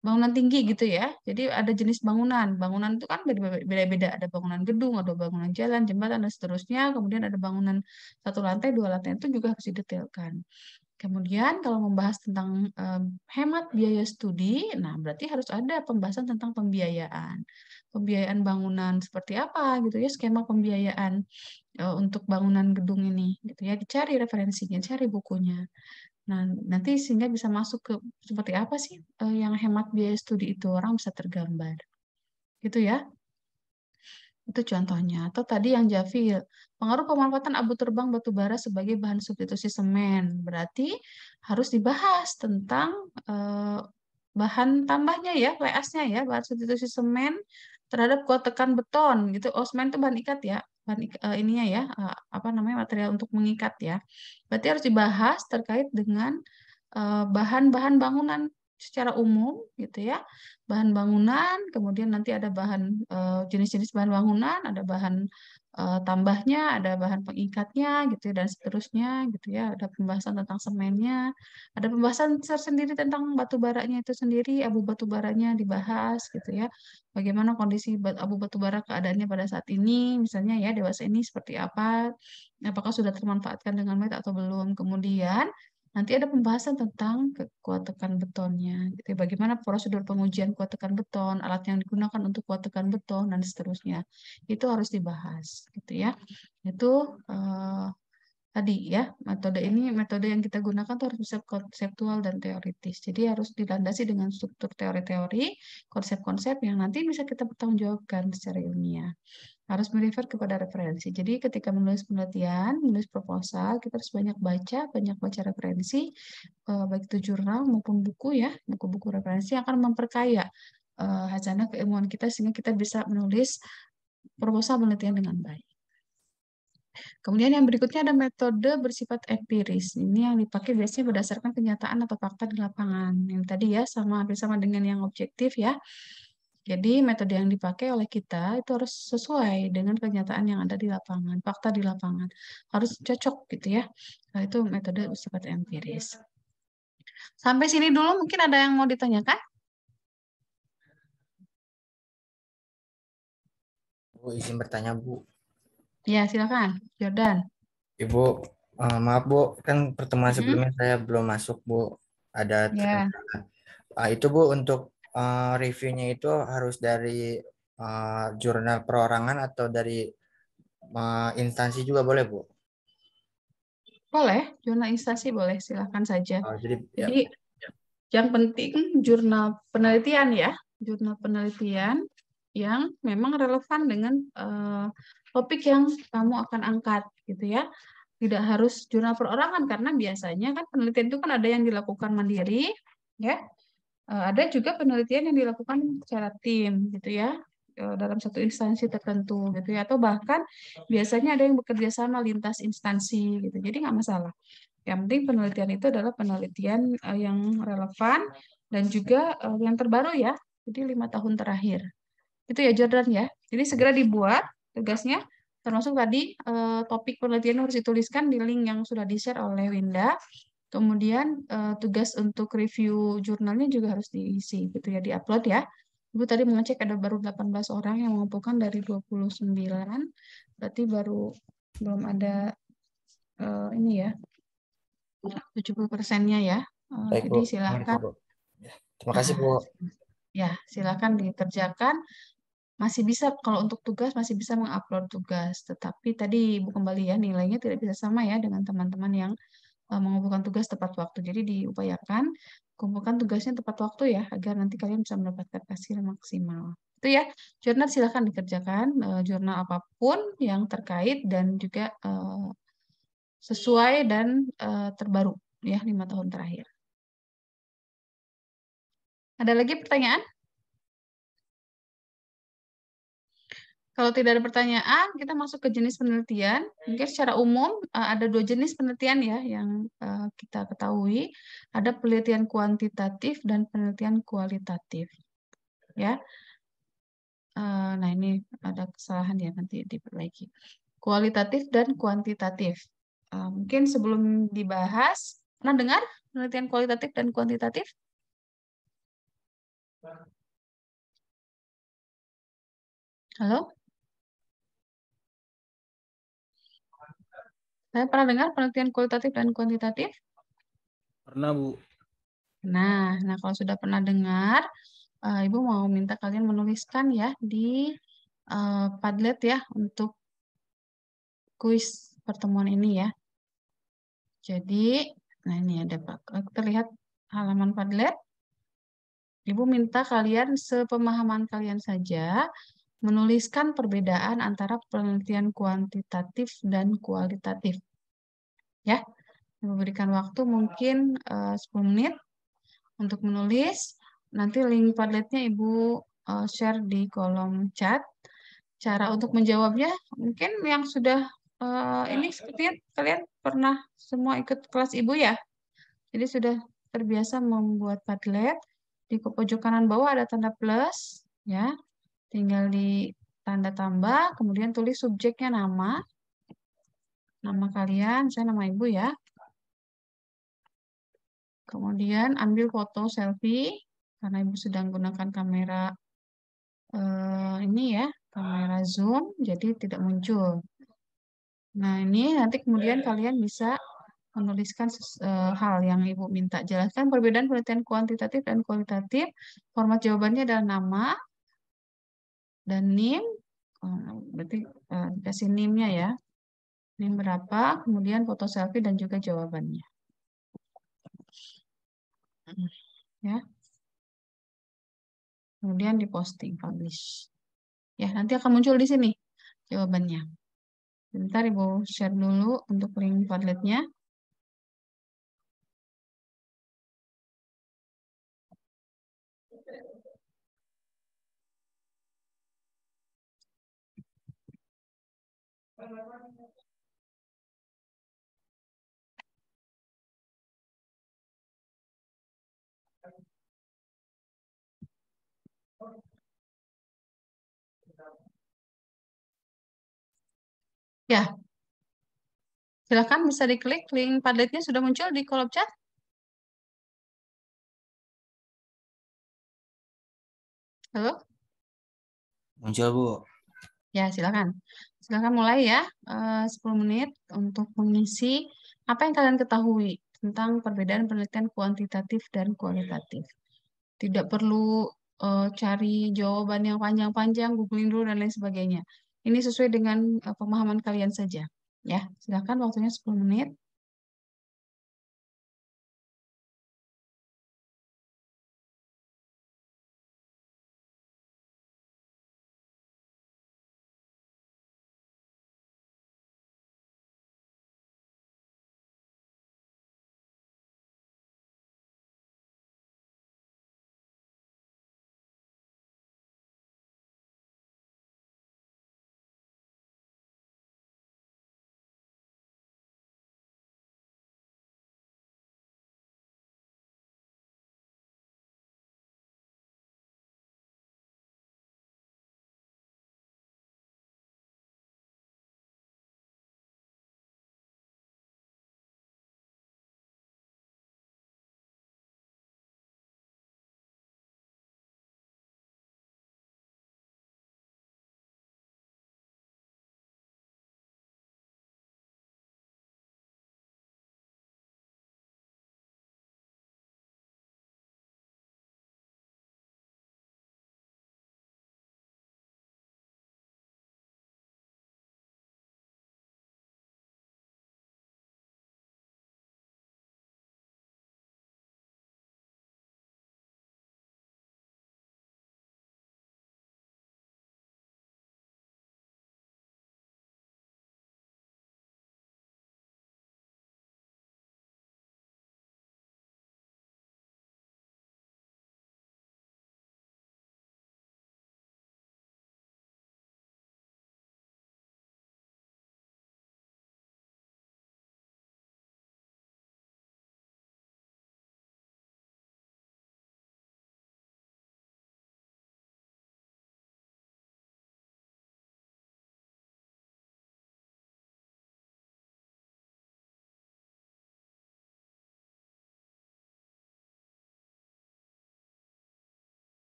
bangunan tinggi gitu ya. Jadi ada jenis bangunan. Bangunan itu kan beda-beda. Ada bangunan gedung, ada bangunan jalan, jembatan, dan seterusnya. Kemudian ada bangunan 1 lantai, 2 lantai, itu juga harus didetailkan. Kemudian kalau membahas tentang hemat biaya studi, nah berarti harus ada pembahasan tentang pembiayaan. Pembiayaan bangunan seperti apa gitu ya, skema pembiayaan untuk bangunan gedung ini gitu ya. Dicari referensinya, cari bukunya. Nah, nanti sehingga bisa masuk ke seperti apa sih yang hemat biaya studi itu, orang bisa tergambar. Gitu ya. Itu contohnya. Atau tadi yang Jafil, pengaruh pemanfaatan abu terbang batu bara sebagai bahan substitusi semen. Berarti harus dibahas tentang bahan tambahnya ya, WS-nya ya, bahan substitusi semen terhadap kuat tekan beton gitu. Oh, semen itu bahan ikat ya. Ininya ya, apa namanya, material untuk mengikat ya. Berarti harus dibahas terkait dengan bahan-bahan bangunan secara umum gitu ya, bahan bangunan, kemudian nanti ada bahan jenis-jenis bahan bangunan, ada bahan tambahnya, ada bahan pengikatnya gitu ya, dan seterusnya gitu ya, ada pembahasan tentang semennya, ada pembahasan tersendiri tentang batu baranya itu sendiri, abu batu baranya dibahas gitu ya, bagaimana kondisi abu batu bara keadaannya pada saat ini, misalnya ya dewasa ini seperti apa, apakah sudah termanfaatkan dengan baik atau belum, kemudian nanti ada pembahasan tentang kuat tekan betonnya, gitu ya. Bagaimana prosedur pengujian kuat tekan beton, alat yang digunakan untuk kuat tekan beton, dan seterusnya. Itu harus dibahas, gitu ya. Itu tadi ya, metode yang kita gunakan tuh harus bisa konseptual dan teoritis. Jadi harus dilandasi dengan struktur teori-teori, konsep-konsep yang nanti bisa kita pertanggungjawabkan secara ilmiah. Harus merefer kepada referensi. Jadi ketika menulis penelitian, menulis proposal, kita harus banyak baca referensi, baik itu jurnal maupun buku ya, buku-buku referensi yang akan memperkaya hazanah keilmuan kita sehingga kita bisa menulis proposal penelitian dengan baik. Kemudian yang berikutnya ada metode bersifat empiris. Ini yang dipakai biasanya berdasarkan kenyataan atau fakta di lapangan. Yang tadi ya hampir sama dengan yang objektif ya. Jadi metode yang dipakai oleh kita itu harus sesuai dengan kenyataan yang ada di lapangan, fakta di lapangan. Harus cocok gitu ya. Nah, itu metode bersifat empiris. Sampai sini dulu mungkin ada yang mau ditanyakan? Bu, izin bertanya, Bu. Ya, silakan. Jordan. Ibu, maaf Bu, kan pertemuan Mhm. sebelumnya saya belum masuk Bu. Ada Ya. itu Bu, untuk reviewnya itu harus dari jurnal perorangan atau dari instansi juga boleh Bu? Boleh, jurnal instansi boleh, silakan saja. Oh, jadi ya, Jadi yang penting jurnal penelitian ya, jurnal penelitian yang memang relevan dengan topik yang kamu akan angkat gitu ya. Tidak harus jurnal perorangan karena biasanya kan penelitian itu kan ada yang dilakukan mandiri ya. Ada juga penelitian yang dilakukan secara tim gitu ya, dalam satu instansi tertentu gitu ya, atau bahkan biasanya ada yang bekerja sama lintas instansi gitu. Jadi nggak masalah. Yang penting penelitian itu adalah penelitian yang relevan dan juga yang terbaru ya. Jadi 5 tahun terakhir. Itu ya Jordan ya. Jadi segera dibuat tugasnya, termasuk tadi topik penelitian harus dituliskan di link yang sudah di-share oleh Winda. Kemudian tugas untuk review jurnalnya juga harus diisi gitu ya, diupload ya. Ibu tadi mengecek ada baru 18 orang yang mengumpulkan dari 29. Berarti baru belum ada ini ya, 70%-nya ya. baik Jadi Bu. silakan. Bu. Terima kasih Bu. Ya, silakan dikerjakan. Masih bisa kalau untuk tugas masih bisa mengupload tugas, tetapi tadi Ibu kembali ya nilainya tidak bisa sama ya dengan teman-teman yang mengumpulkan tugas tepat waktu. Jadi diupayakan kumpulkan tugasnya tepat waktu ya, agar nanti kalian bisa mendapatkan hasil maksimal. Itu ya, jurnal silakan dikerjakan, jurnal apapun yang terkait dan juga sesuai dan terbaru ya 5 tahun terakhir. Ada lagi pertanyaan? Kalau tidak ada pertanyaan, kita masuk ke jenis penelitian. Mungkin secara umum ada 2 jenis penelitian ya yang kita ketahui. Ada penelitian kuantitatif dan penelitian kualitatif. Ya, nah ini ada kesalahan ya, nanti diperbaiki. Kualitatif dan kuantitatif. Mungkin sebelum dibahas, pernah dengar penelitian kualitatif dan kuantitatif? Halo? Saya pernah dengar penelitian kualitatif dan kuantitatif? Pernah, Bu. Nah, kalau sudah pernah dengar, Ibu mau minta kalian menuliskan ya di Padlet ya untuk kuis pertemuan ini ya. Jadi, nah ini ada Pak. Terlihat halaman Padlet. Ibu minta kalian sepemahaman kalian saja menuliskan perbedaan antara penelitian kuantitatif dan kualitatif. Ya, Ibu berikan waktu mungkin 10 menit untuk menulis. Nanti link Padletnya Ibu share di kolom chat. Cara untuk menjawabnya mungkin yang sudah ini sepertinya kalian pernah semua ikut kelas Ibu ya. Jadi sudah terbiasa membuat Padlet. Di pojok kanan bawah ada tanda plus ya. Tinggal di tanda tambah, kemudian tulis subjeknya nama kalian, saya nama Ibu ya. Kemudian ambil foto selfie karena Ibu sedang gunakan kamera ini ya, kamera zoom, jadi tidak muncul. Nah, ini nanti kemudian kalian bisa menuliskan hal yang Ibu minta. Jelaskan perbedaan penelitian kuantitatif dan kualitatif. Format jawabannya adalah nama dan NIM. Berarti dikasih NIM-nya ya. NIM berapa, kemudian foto selfie dan juga jawabannya. Ya. Kemudian diposting, publish. Ya, nanti akan muncul di sini jawabannya. Bentar Ibu share dulu untuk link Padletnya. Ya, silakan bisa diklik link Padletnya sudah muncul di kolom chat. Halo? Muncul, Bu. Ya, silakan. Silakan mulai ya. 10 menit untuk mengisi apa yang kalian ketahui tentang perbedaan penelitian kuantitatif dan kualitatif. Tidak perlu cari jawaban yang panjang-panjang, googling dulu dan lain sebagainya. Ini sesuai dengan pemahaman kalian saja. Ya, silakan waktunya 10 menit.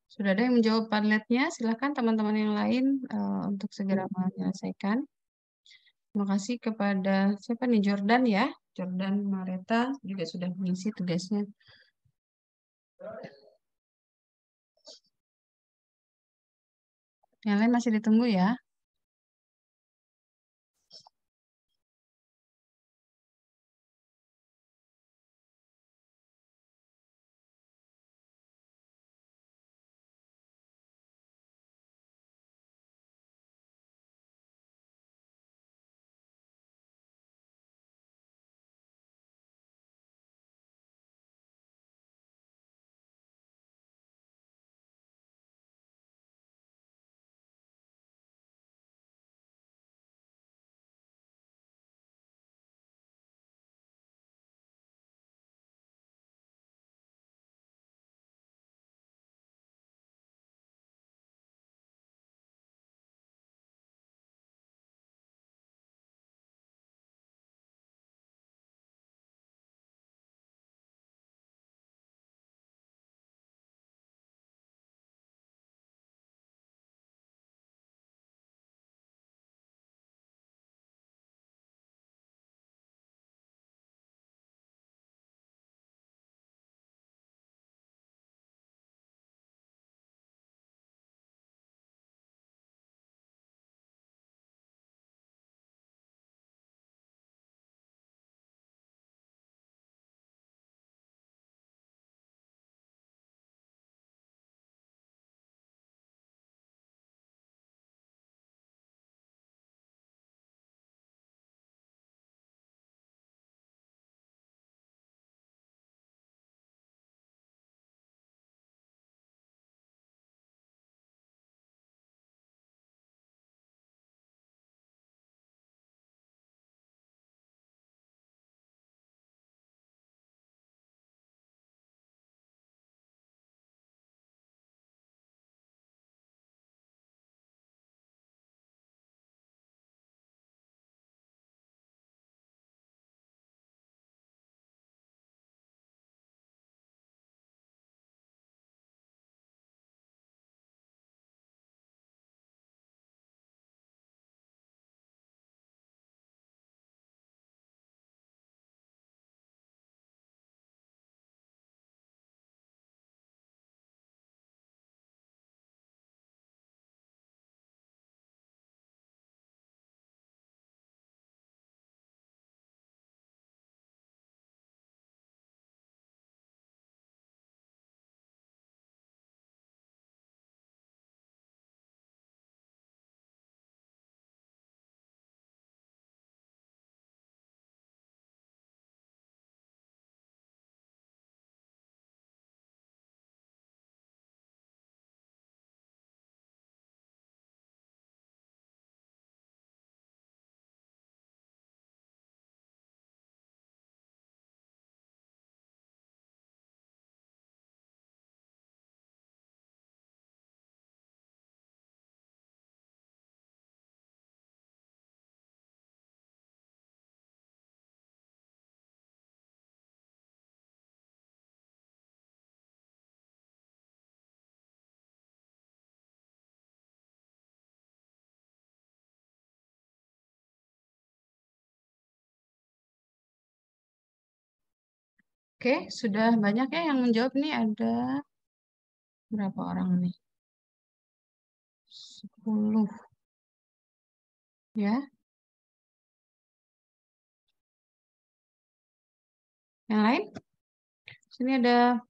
Sudah ada yang menjawab Padletnya. Silakan teman-teman yang lain untuk segera menyelesaikan. Terima kasih kepada siapa nih, Jordan ya. Jordan Mareta juga sudah mengisi tugasnya. Yang lain masih ditunggu ya. Oke, sudah banyak ya yang menjawab nih. Ada berapa orang nih? 10. Ya. Yang lain? Sini ada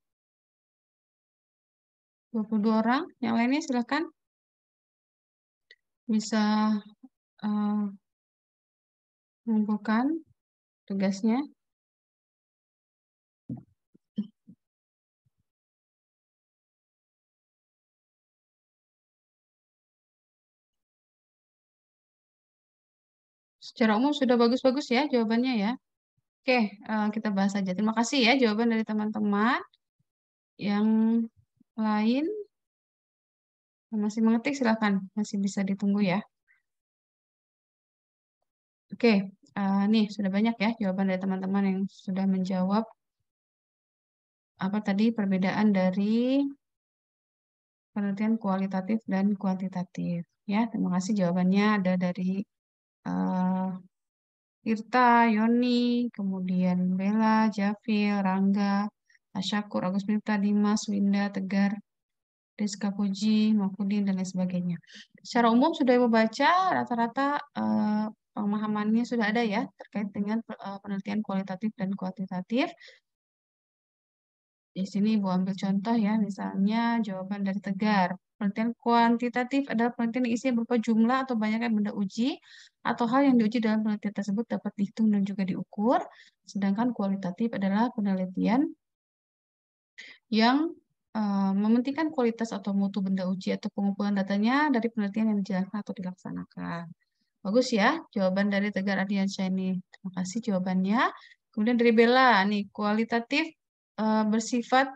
22 orang. Yang lainnya silakan. Bisa mengumpulkan tugasnya. Secara umum sudah bagus-bagus ya jawabannya ya. Oke, kita bahas aja. Terima kasih ya jawaban dari teman-teman. Yang lain masih mengetik silakan, masih bisa ditunggu ya. Oke, nih sudah banyak ya jawaban dari teman-teman yang sudah menjawab apa tadi perbedaan dari penelitian kualitatif dan kuantitatif. Ya, terima kasih jawabannya ada dari Tirta, Yoni, kemudian Bella, Jafil, Rangga, Asyakur, Agus Miftah, Dimas, Winda, Tegar, Rizka Puji, Mafudin, dan lain sebagainya. Secara umum sudah Ibu baca, rata-rata pemahamannya sudah ada ya, terkait dengan penelitian kualitatif dan kuantitatif. Di sini Ibu ambil contoh ya, misalnya jawaban dari Tegar. Penelitian kuantitatif adalah penelitian yang isinya berupa jumlah atau banyaknya benda uji, atau hal yang diuji dalam penelitian tersebut dapat dihitung dan juga diukur. Sedangkan kualitatif adalah penelitian yang mementingkan kualitas atau mutu benda uji atau pengumpulan datanya dari penelitian yang dijalankan atau dilaksanakan. Bagus ya, jawaban dari Tegar Ardiansyah ini. Terima kasih jawabannya. Kemudian dari Bella, nih kualitatif bersifat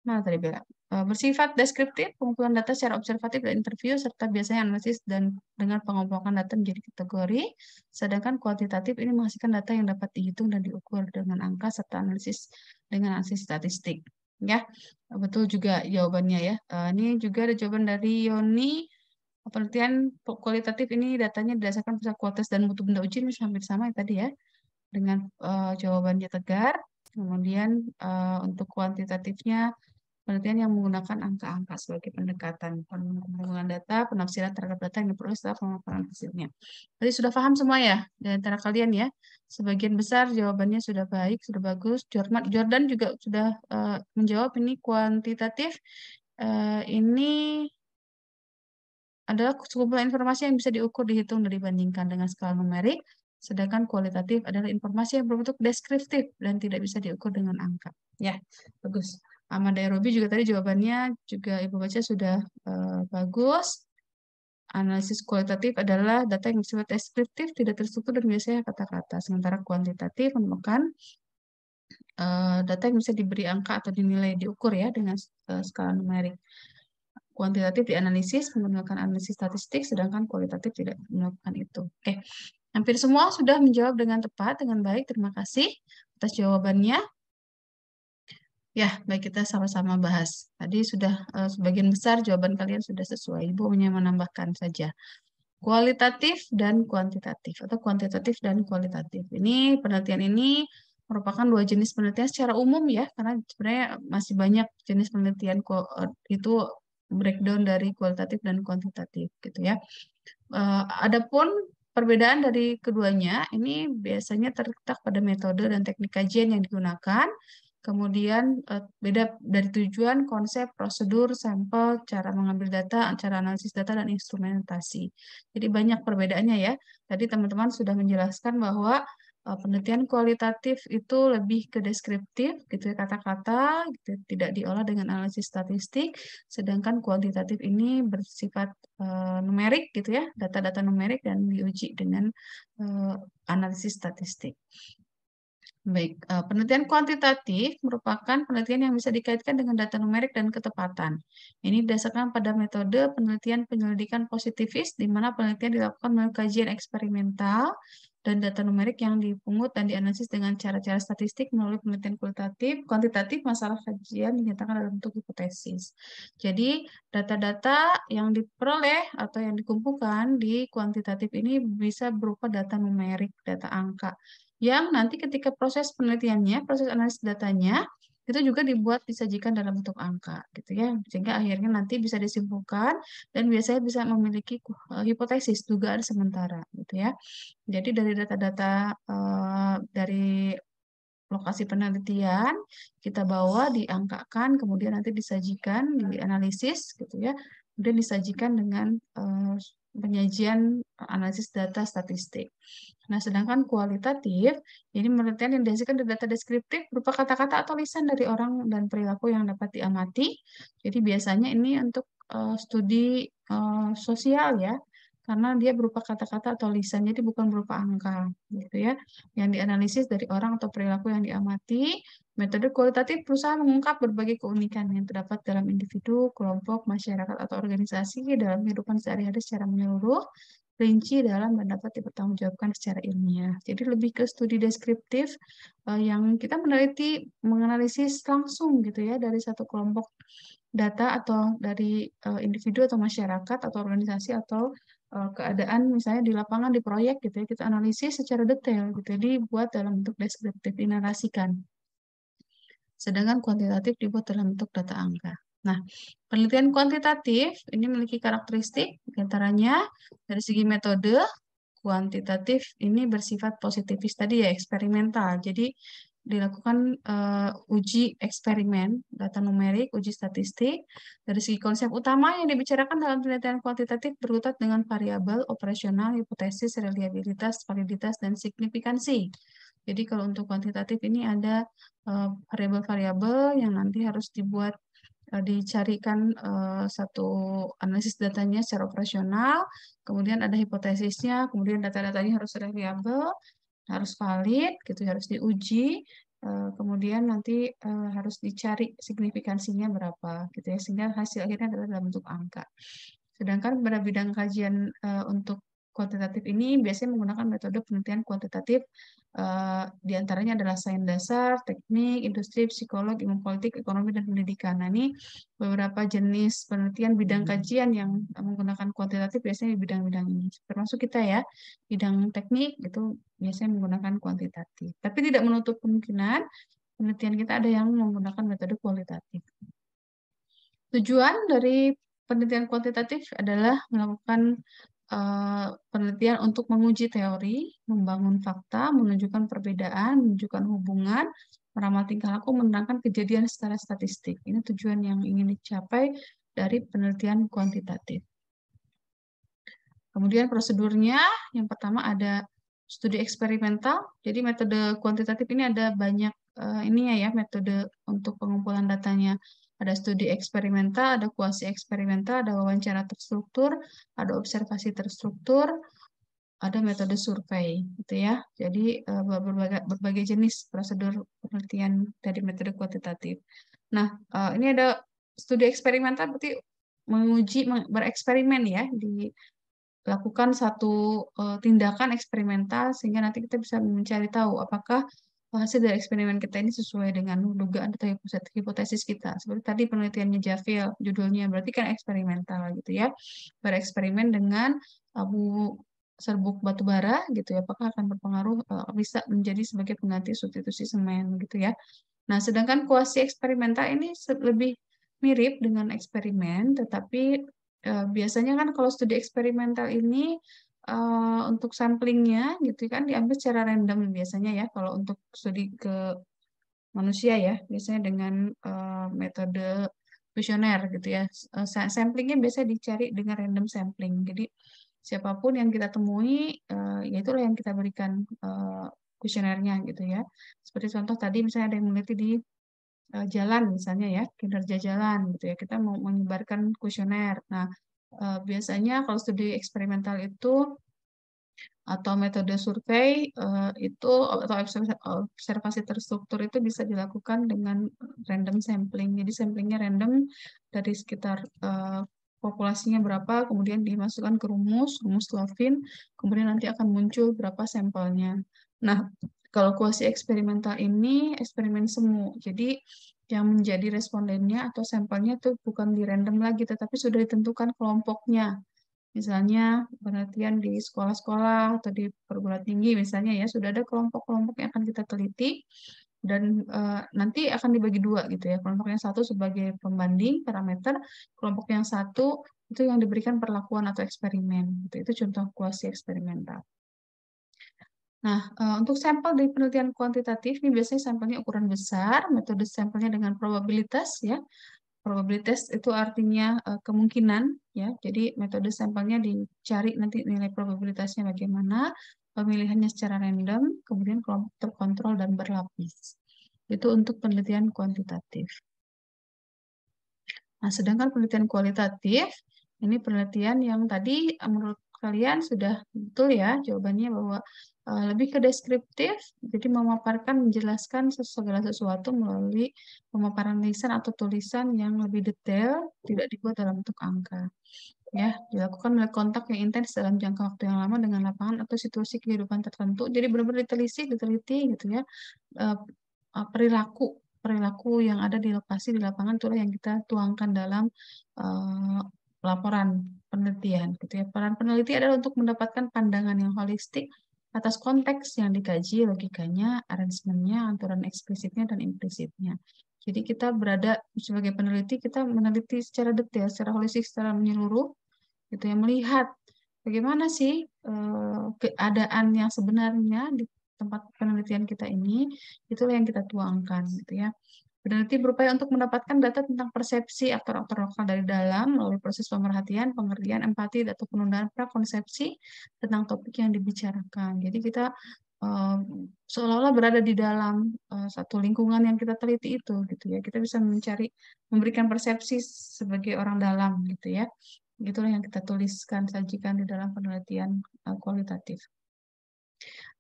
mana tadi Bella? Bersifat deskriptif, pengumpulan data secara observatif dan interview, serta biasanya analisis dan dengan pengumpulan data menjadi kategori. Sedangkan kuantitatif ini menghasilkan data yang dapat dihitung dan diukur dengan angka serta analisis dengan analisis statistik. Ya, betul juga jawabannya ya. Ini juga ada jawaban dari Yoni. Penelitian kualitatif ini datanya berdasarkan pusat kualitas dan mutu benda uji, ini hampir sama ya tadi ya, dengan jawabannya Tegar. Kemudian untuk kuantitatifnya, penelitian yang menggunakan angka-angka sebagai pendekatan penghubungan data, penafsiran terhadap data yang diperoleh setelah pemaparan hasilnya. Tadi sudah paham semua ya di antara kalian ya. Sebagian besar jawabannya sudah baik, sudah bagus. Jordan juga sudah menjawab ini kuantitatif. Ini adalah sekumpulan informasi yang bisa diukur, dihitung, dan dibandingkan dengan skala numerik. Sedangkan kualitatif adalah informasi yang berbentuk deskriptif dan tidak bisa diukur dengan angka. Ya, bagus. Amanda Robi juga tadi jawabannya juga Ibu baca sudah bagus. Analisis kualitatif adalah data yang bersifat deskriptif, tidak terstruktur dan biasanya kata-kata. Sementara kuantitatif merupakan data yang bisa diberi angka atau dinilai, diukur ya dengan skala numerik. Kuantitatif dianalisis menggunakan analisis statistik, sedangkan kualitatif tidak melakukan itu. Oke, hampir semua sudah menjawab dengan tepat, dengan baik. Terima kasih atas jawabannya. Ya, baik, kita sama-sama bahas. Tadi sudah sebagian besar jawaban kalian sudah sesuai. Ibu hanya menambahkan saja. Kualitatif dan kuantitatif, atau kuantitatif dan kualitatif. Ini penelitian ini merupakan dua jenis penelitian secara umum ya, karena sebenarnya masih banyak jenis penelitian itu breakdown dari kualitatif dan kuantitatif gitu ya. Adapun perbedaan dari keduanya ini biasanya terletak pada metode dan teknik kajian yang digunakan. Kemudian beda dari tujuan, konsep, prosedur, sampel, cara mengambil data, cara analisis data, dan instrumentasi. Jadi banyak perbedaannya ya. Tadi teman-teman sudah menjelaskan bahwa penelitian kualitatif itu lebih ke deskriptif, gitu ya, kata-kata, gitu, tidak diolah dengan analisis statistik. Sedangkan kuantitatif ini bersifat numerik, gitu ya, data-data numerik dan diuji dengan analisis statistik. Baik, penelitian kuantitatif merupakan penelitian yang bisa dikaitkan dengan data numerik dan ketepatan. Ini berdasarkan pada metode penelitian penyelidikan positivis, di mana penelitian dilakukan melalui kajian eksperimental dan data numerik yang dipungut dan dianalisis dengan cara-cara statistik melalui penelitian kuantitatif masalah kajian dinyatakan dalam bentuk hipotesis. Jadi, data-data yang diperoleh atau yang dikumpulkan di kuantitatif ini bisa berupa data numerik, data angka, yang nanti ketika proses penelitiannya, proses analisis datanya, itu juga disajikan dalam bentuk angka, gitu ya, sehingga akhirnya nanti bisa disimpulkan dan biasanya bisa memiliki hipotesis, dugaan sementara, gitu ya. Jadi dari data-data dari lokasi penelitian kita bawa, diangkakan, kemudian nanti disajikan, dianalisis, gitu ya, kemudian disajikan dengan penyajian analisis data statistik. Nah, sedangkan kualitatif, ini penelitian yang dihasilkan dari data deskriptif berupa kata-kata atau lisan dari orang dan perilaku yang dapat diamati. Jadi biasanya ini untuk studi sosial ya, karena dia berupa kata-kata atau lisan, jadi bukan berupa angka, gitu ya. Yang dianalisis dari orang atau perilaku yang diamati. Metode kualitatif berusaha mengungkap berbagai keunikan yang terdapat dalam individu, kelompok, masyarakat, atau organisasi dalam kehidupan sehari-hari secara menyeluruh, rinci dalam dan dapat dipertanggungjawabkan secara ilmiah. Jadi lebih ke studi deskriptif yang kita menganalisis langsung gitu ya dari satu kelompok data atau dari individu atau masyarakat atau organisasi atau keadaan misalnya di lapangan di proyek gitu ya, kita analisis secara detail gitu. Jadi buat dalam bentuk deskriptif, dinarasikan. Sedangkan kuantitatif dibuat dalam bentuk data angka. Nah, penelitian kuantitatif ini memiliki karakteristik, diantaranya dari segi metode, kuantitatif ini bersifat positifis tadi ya, eksperimental. Jadi dilakukan uji eksperimen, data numerik, uji statistik. Dari segi konsep utama yang dibicarakan dalam penelitian kuantitatif berurutan dengan variabel, operasional, hipotesis, reliabilitas, validitas, dan signifikansi. Jadi kalau untuk kuantitatif ini ada variabel-variabel yang nanti harus dicarikan satu analisis datanya secara operasional, kemudian ada hipotesisnya, kemudian data-datanya harus reliable, harus valid, gitu, harus diuji, kemudian nanti harus dicari signifikansinya berapa, gitu ya, sehingga hasil akhirnya adalah dalam bentuk angka. Sedangkan pada bidang kajian untuk kuantitatif ini biasanya menggunakan metode penelitian kuantitatif, diantaranya adalah sains dasar, teknik, industri, psikolog, ilmu politik, ekonomi, dan pendidikan. Nah, ini beberapa jenis penelitian bidang kajian yang menggunakan kuantitatif biasanya di bidang-bidang ini. Termasuk kita ya, bidang teknik itu biasanya menggunakan kuantitatif. Tapi tidak menutup kemungkinan penelitian kita ada yang menggunakan metode kualitatif. Tujuan dari penelitian kuantitatif adalah melakukan penelitian untuk menguji teori, membangun fakta, menunjukkan perbedaan, menunjukkan hubungan, meramal tingkah laku, menerangkan kejadian secara statistik. Ini tujuan yang ingin dicapai dari penelitian kuantitatif. Kemudian prosedurnya, yang pertama ada studi eksperimental. Jadi metode kuantitatif ini ada banyak ininya ya, metode untuk pengumpulan datanya. Ada studi eksperimental, ada kuasi eksperimental, ada wawancara terstruktur, ada observasi terstruktur, ada metode survei, gitu ya. Jadi berbagai jenis prosedur penelitian dari metode kuantitatif. Nah, ini ada studi eksperimental berarti menguji, bereksperimen ya, dilakukan satu tindakan eksperimental sehingga nanti kita bisa mencari tahu apakah hasil dari eksperimen kita ini sesuai dengan dugaan atau hipotesis kita. Seperti tadi penelitiannya Javil, judulnya berarti kan eksperimental gitu ya. Bereksperimen dengan abu serbuk batu bara gitu ya, apakah akan berpengaruh bisa menjadi sebagai pengganti substitusi semen gitu ya. Nah, sedangkan kuasi eksperimental ini lebih mirip dengan eksperimen, tetapi biasanya kan kalau studi eksperimental ini untuk samplingnya gitu kan diambil secara random biasanya ya kalau untuk studi ke manusia ya biasanya dengan metode kuesioner gitu ya. Samplingnya biasanya dicari dengan random sampling. Jadi siapapun yang kita temui ya itulah yang kita berikan kuesionernya gitu ya. Seperti contoh tadi misalnya ada yang meneliti di jalan misalnya ya, kinerja jalan gitu ya. Kita mau menyebarkan kuesioner. Nah, biasanya kalau studi eksperimental itu atau metode survei itu atau observasi terstruktur itu bisa dilakukan dengan random sampling. Jadi samplingnya random dari sekitar populasinya berapa, kemudian dimasukkan ke rumus Lovin, kemudian nanti akan muncul berapa sampelnya. Nah, kalau kuasi eksperimental ini eksperimen semu. Jadi yang menjadi respondennya atau sampelnya itu bukan di random lagi, tetapi sudah ditentukan kelompoknya. Misalnya penelitian di sekolah-sekolah atau di perguruan tinggi misalnya ya, sudah ada kelompok-kelompok yang akan kita teliti dan nanti akan dibagi dua gitu ya. Kelompok yang satu sebagai pembanding parameter, kelompok yang satu itu yang diberikan perlakuan atau eksperimen. Gitu. Itu contoh kuasi eksperimental. Nah, untuk sampel di penelitian kuantitatif ini biasanya sampelnya ukuran besar, metode sampelnya dengan probabilitas ya. Probabilitas itu artinya kemungkinan ya. Jadi metode sampelnya dicari nanti nilai probabilitasnya bagaimana, pemilihannya secara random, kemudian kelompok terkontrol dan berlapis. Itu untuk penelitian kuantitatif. Nah, sedangkan penelitian kualitatif ini penelitian yang tadi menurut kalian sudah betul ya jawabannya bahwa lebih ke deskriptif, jadi memaparkan, menjelaskan segala sesuatu melalui pemaparan lisan atau tulisan yang lebih detail, tidak dibuat dalam bentuk angka. Ya, dilakukan melalui kontak yang intens dalam jangka waktu yang lama dengan lapangan atau situasi kehidupan tertentu. Jadi benar-benar diteliti gitu ya. Perilaku yang ada di lokasi di lapangan itulah yang kita tuangkan dalam laporan penelitian gitu ya. Peran peneliti adalah untuk mendapatkan pandangan yang holistik atas konteks yang dikaji, logikanya, arrangementnya, aturan eksplisitnya dan implisitnya. Jadi kita berada sebagai peneliti, kita meneliti secara detail, secara holistik, secara menyeluruh, gitu ya, melihat bagaimana sih keadaan yang sebenarnya di tempat penelitian kita ini, itulah yang kita tuangkan, gitu ya. Peneliti berupaya untuk mendapatkan data tentang persepsi aktor-aktor lokal dari dalam melalui proses pemerhatian, pengertian, empati, atau penundaan prakonsepsi tentang topik yang dibicarakan. Jadi kita seolah-olah berada di dalam satu lingkungan yang kita teliti itu, gitu ya. Kita bisa memberikan persepsi sebagai orang dalam, gitu ya. Itulah yang kita tuliskan, sajikan di dalam penelitian kualitatif.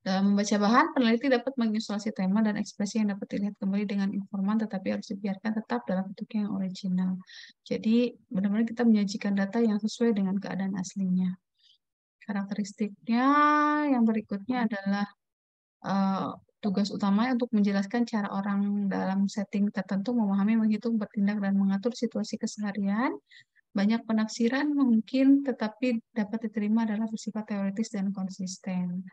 Dalam membaca bahan, peneliti dapat mengisolasi tema dan ekspresi yang dapat dilihat kembali dengan informan, tetapi harus dibiarkan tetap dalam bentuk yang original. Jadi, benar-benar kita menyajikan data yang sesuai dengan keadaan aslinya. Karakteristiknya yang berikutnya adalah tugas utamanya untuk menjelaskan cara orang dalam setting tertentu memahami, menghitung, bertindak, dan mengatur situasi keseharian. Banyak penafsiran mungkin, tetapi dapat diterima adalah bersifat teoritis dan konsisten.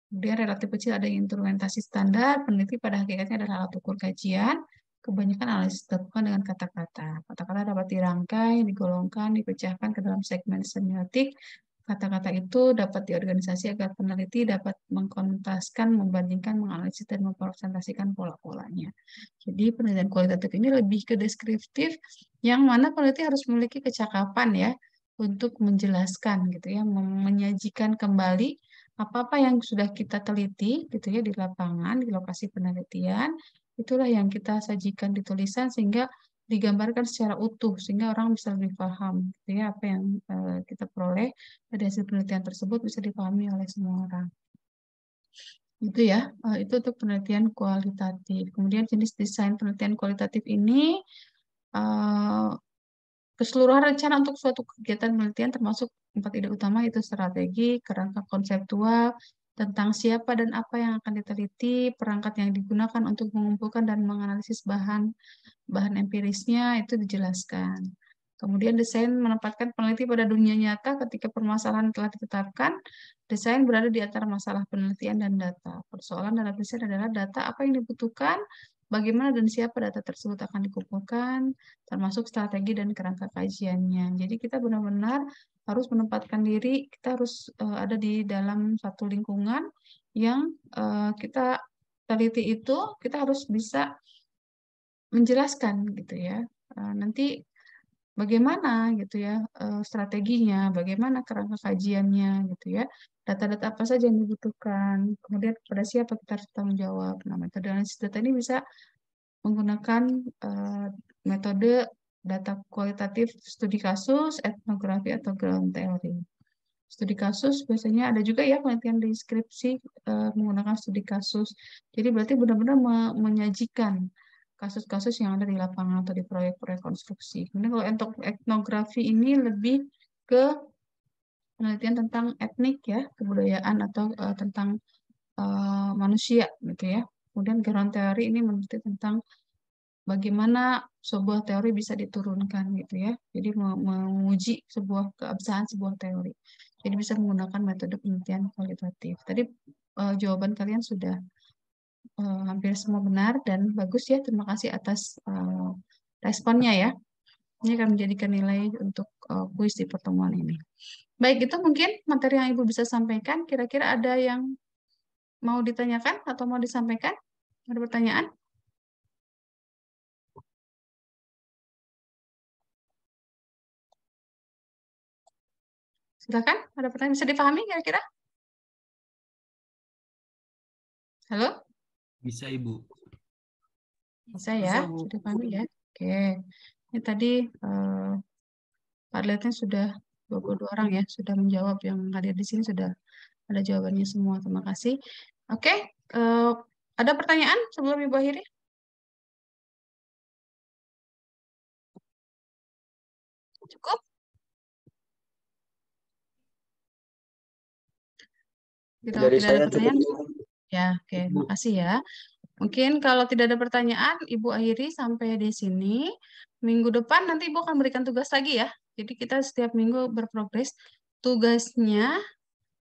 Kemudian relatif kecil ada instrumentasi standar, peneliti pada hakikatnya adalah alat ukur kajian, kebanyakan analisis dilakukan dengan kata-kata. Kata-kata dapat dirangkai, digolongkan, dipecahkan ke dalam segmen semiotik. Kata-kata itu dapat diorganisasi agar peneliti dapat mengkontraskan, membandingkan, menganalisis, dan mempresentasikan pola-polanya. Jadi penelitian kualitatif ini lebih ke deskriptif, yang mana peneliti harus memiliki kecakapan ya, untuk menjelaskan gitu ya, menyajikan kembali apa-apa yang sudah kita teliti gitu ya di lapangan, di lokasi penelitian, itulah yang kita sajikan di tulisan sehingga digambarkan secara utuh sehingga orang bisa lebih paham gitu ya apa yang kita peroleh dari hasil penelitian tersebut bisa dipahami oleh semua orang. Itu ya, itu untuk penelitian kualitatif. Kemudian jenis desain penelitian kualitatif ini keseluruhan rencana untuk suatu kegiatan penelitian termasuk 4 ide utama itu strategi, kerangka konseptual, tentang siapa dan apa yang akan diteliti, perangkat yang digunakan untuk mengumpulkan dan menganalisis bahan empirisnya itu dijelaskan. Kemudian desain menempatkan peneliti pada dunia nyata ketika permasalahan telah ditetapkan. Desain berada di antara masalah penelitian dan data. Persoalan dalam desain adalah data apa yang dibutuhkan, bagaimana dan siapa data tersebut akan dikumpulkan, termasuk strategi dan kerangka kajiannya. Jadi kita benar-benar harus menempatkan diri, kita harus ada di dalam satu lingkungan yang kita teliti itu, kita harus bisa menjelaskan gitu ya. Nanti bagaimana gitu ya strateginya, bagaimana kerangka kajiannya gitu ya. Data-data apa saja yang dibutuhkan, kemudian kepada siapa kita harus bertanggung jawab. Nah, metode analisis data ini bisa menggunakan metode data kualitatif studi kasus, etnografi, atau ground theory. Studi kasus biasanya ada juga ya penelitian di skripsi menggunakan studi kasus. Jadi berarti benar-benar menyajikan kasus-kasus yang ada di lapangan atau di proyek-proyek konstruksi. Kemudian kalau untuk etnografi ini lebih ke penelitian tentang etnik ya, kebudayaan atau tentang manusia gitu ya. Kemudian ground theory ini meneliti tentang bagaimana sebuah teori bisa diturunkan gitu ya. Jadi menguji sebuah keabsahan sebuah teori. Jadi bisa menggunakan metode penelitian kualitatif. Tadi jawaban kalian sudah hampir semua benar dan bagus ya. Terima kasih atas responnya ya. Ini akan menjadikan nilai untuk kuis di pertemuan ini. Baik, itu mungkin materi yang Ibu bisa sampaikan. Kira-kira ada yang mau ditanyakan atau mau disampaikan? Ada pertanyaan? Silakan, ada pertanyaan bisa dipahami kira-kira? Halo? Bisa, Ibu. Bisa ya, bisa dipahami ya. Oke, ini tadi Pak sudah 22 orang ya, sudah menjawab, yang hadir di sini sudah ada jawabannya semua. Terima kasih. Oke, ada pertanyaan sebelum Ibu akhiri? Cukup? Kalau Dari tidak saya ada pertanyaan, cukup. ya, oke, makasih ya. Mungkin kalau tidak ada pertanyaan, Ibu akhiri sampai di sini. Minggu depan nanti Ibu akan berikan tugas lagi ya. Jadi kita setiap minggu berprogres. Tugasnya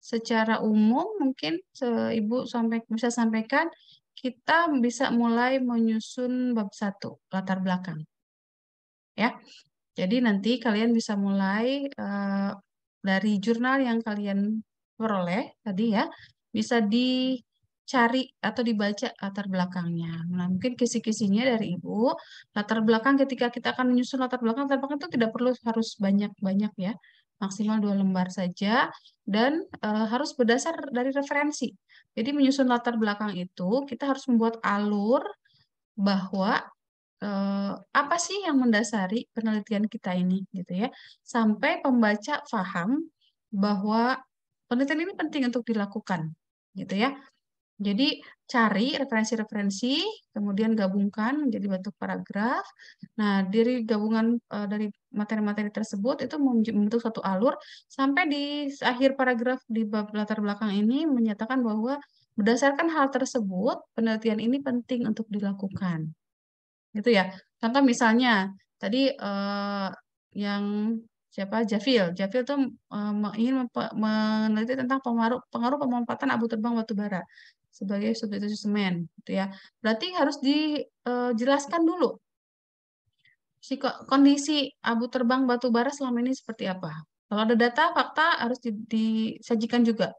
secara umum mungkin Ibu bisa sampaikan, kita bisa mulai menyusun bab 1, latar belakang. Ya. Jadi nanti kalian bisa mulai dari jurnal yang kalian peroleh tadi ya, bisa dicari atau dibaca latar belakangnya. Nah, mungkin kisi-kisinya dari Ibu, latar belakang ketika kita akan menyusun latar belakang itu tidak perlu harus banyak-banyak ya, maksimal 2 lembar saja, dan harus berdasar dari referensi. Jadi menyusun latar belakang itu, kita harus membuat alur bahwa apa sih yang mendasari penelitian kita ini gitu ya, sampai pembaca paham bahwa penelitian ini penting untuk dilakukan gitu ya. Jadi cari referensi-referensi, kemudian gabungkan menjadi bentuk paragraf. Nah, dari gabungan dari materi-materi tersebut itu membentuk satu alur sampai di akhir paragraf di bab latar belakang ini menyatakan bahwa berdasarkan hal tersebut penelitian ini penting untuk dilakukan. Gitu ya. Contoh misalnya tadi yang siapa Javil tuh ingin meneliti tentang pengaruh pemanfaatan abu terbang batu bara sebagai substitusi semen, gitu ya. Berarti harus dijelaskan dulu kondisi abu terbang batu bara selama ini seperti apa. Kalau ada data, fakta harus disajikan juga.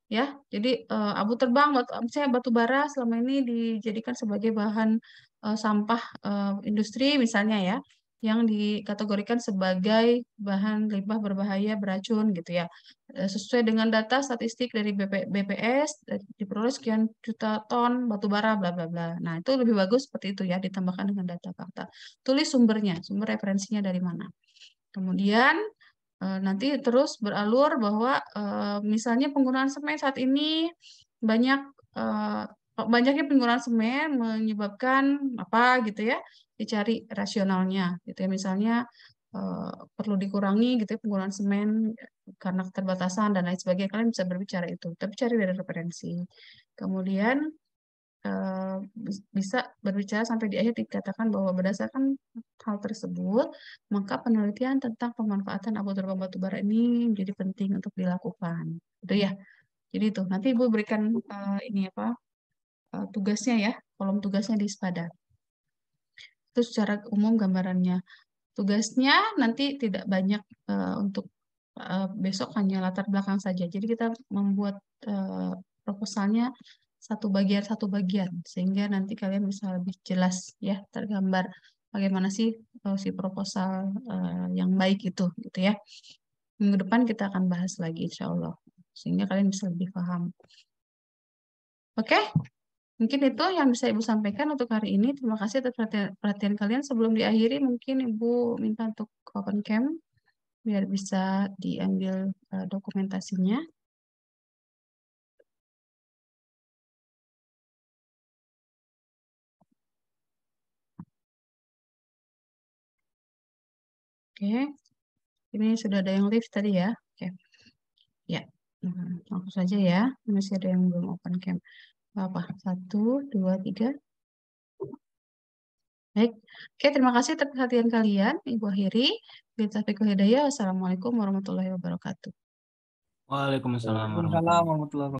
Ya, jadi abu terbang, misalnya batu bara selama ini dijadikan sebagai bahan sampah industri misalnya ya, yang dikategorikan sebagai bahan limbah berbahaya beracun gitu ya. Sesuai dengan data statistik dari BPS diperoleh sekian juta ton batu bara bla bla bla. Nah, itu lebih bagus seperti itu ya, ditambahkan dengan data fakta. Tulis sumbernya, sumber referensinya dari mana. Kemudian nanti terus beralur bahwa misalnya penggunaan semen saat ini banyak banyaknya penggunaan semen menyebabkan apa gitu ya, dicari rasionalnya gitu ya, misalnya perlu dikurangi gitu ya penggunaan semen karena keterbatasan dan lain sebagainya, kalian bisa berbicara itu, tapi cari dari referensi. Kemudian bisa berbicara sampai di akhir dikatakan bahwa berdasarkan hal tersebut, maka penelitian tentang pemanfaatan abu terbang batu bara ini menjadi penting untuk dilakukan. Itu ya. Jadi itu nanti Ibu berikan ini apa tugasnya ya, kolom tugasnya di Spada. Itu secara umum gambarannya. Tugasnya nanti tidak banyak untuk besok hanya latar belakang saja. Jadi kita membuat proposalnya satu bagian sehingga nanti kalian bisa lebih jelas ya tergambar bagaimana sih si proposal yang baik itu gitu ya. Minggu depan kita akan bahas lagi insya Allah sehingga kalian bisa lebih paham. Oke, mungkin itu yang bisa Ibu sampaikan untuk hari ini. Terima kasih atas perhatian kalian. Sebelum diakhiri mungkin Ibu minta untuk open cam biar bisa diambil dokumentasinya. Oke, ini sudah ada yang live tadi ya. Oke, ya, langsung saja ya. Masih ada yang belum open cam. Apa? 1, 2, 3. Baik. Oke, terima kasih atas perhatian kalian, Ibu akhiri. Bila taufiq wal hidayah. Wassalamualaikum warahmatullahi wabarakatuh. Waalaikumsalam Waalaikumsalam warahmatullahi wabarakatuh.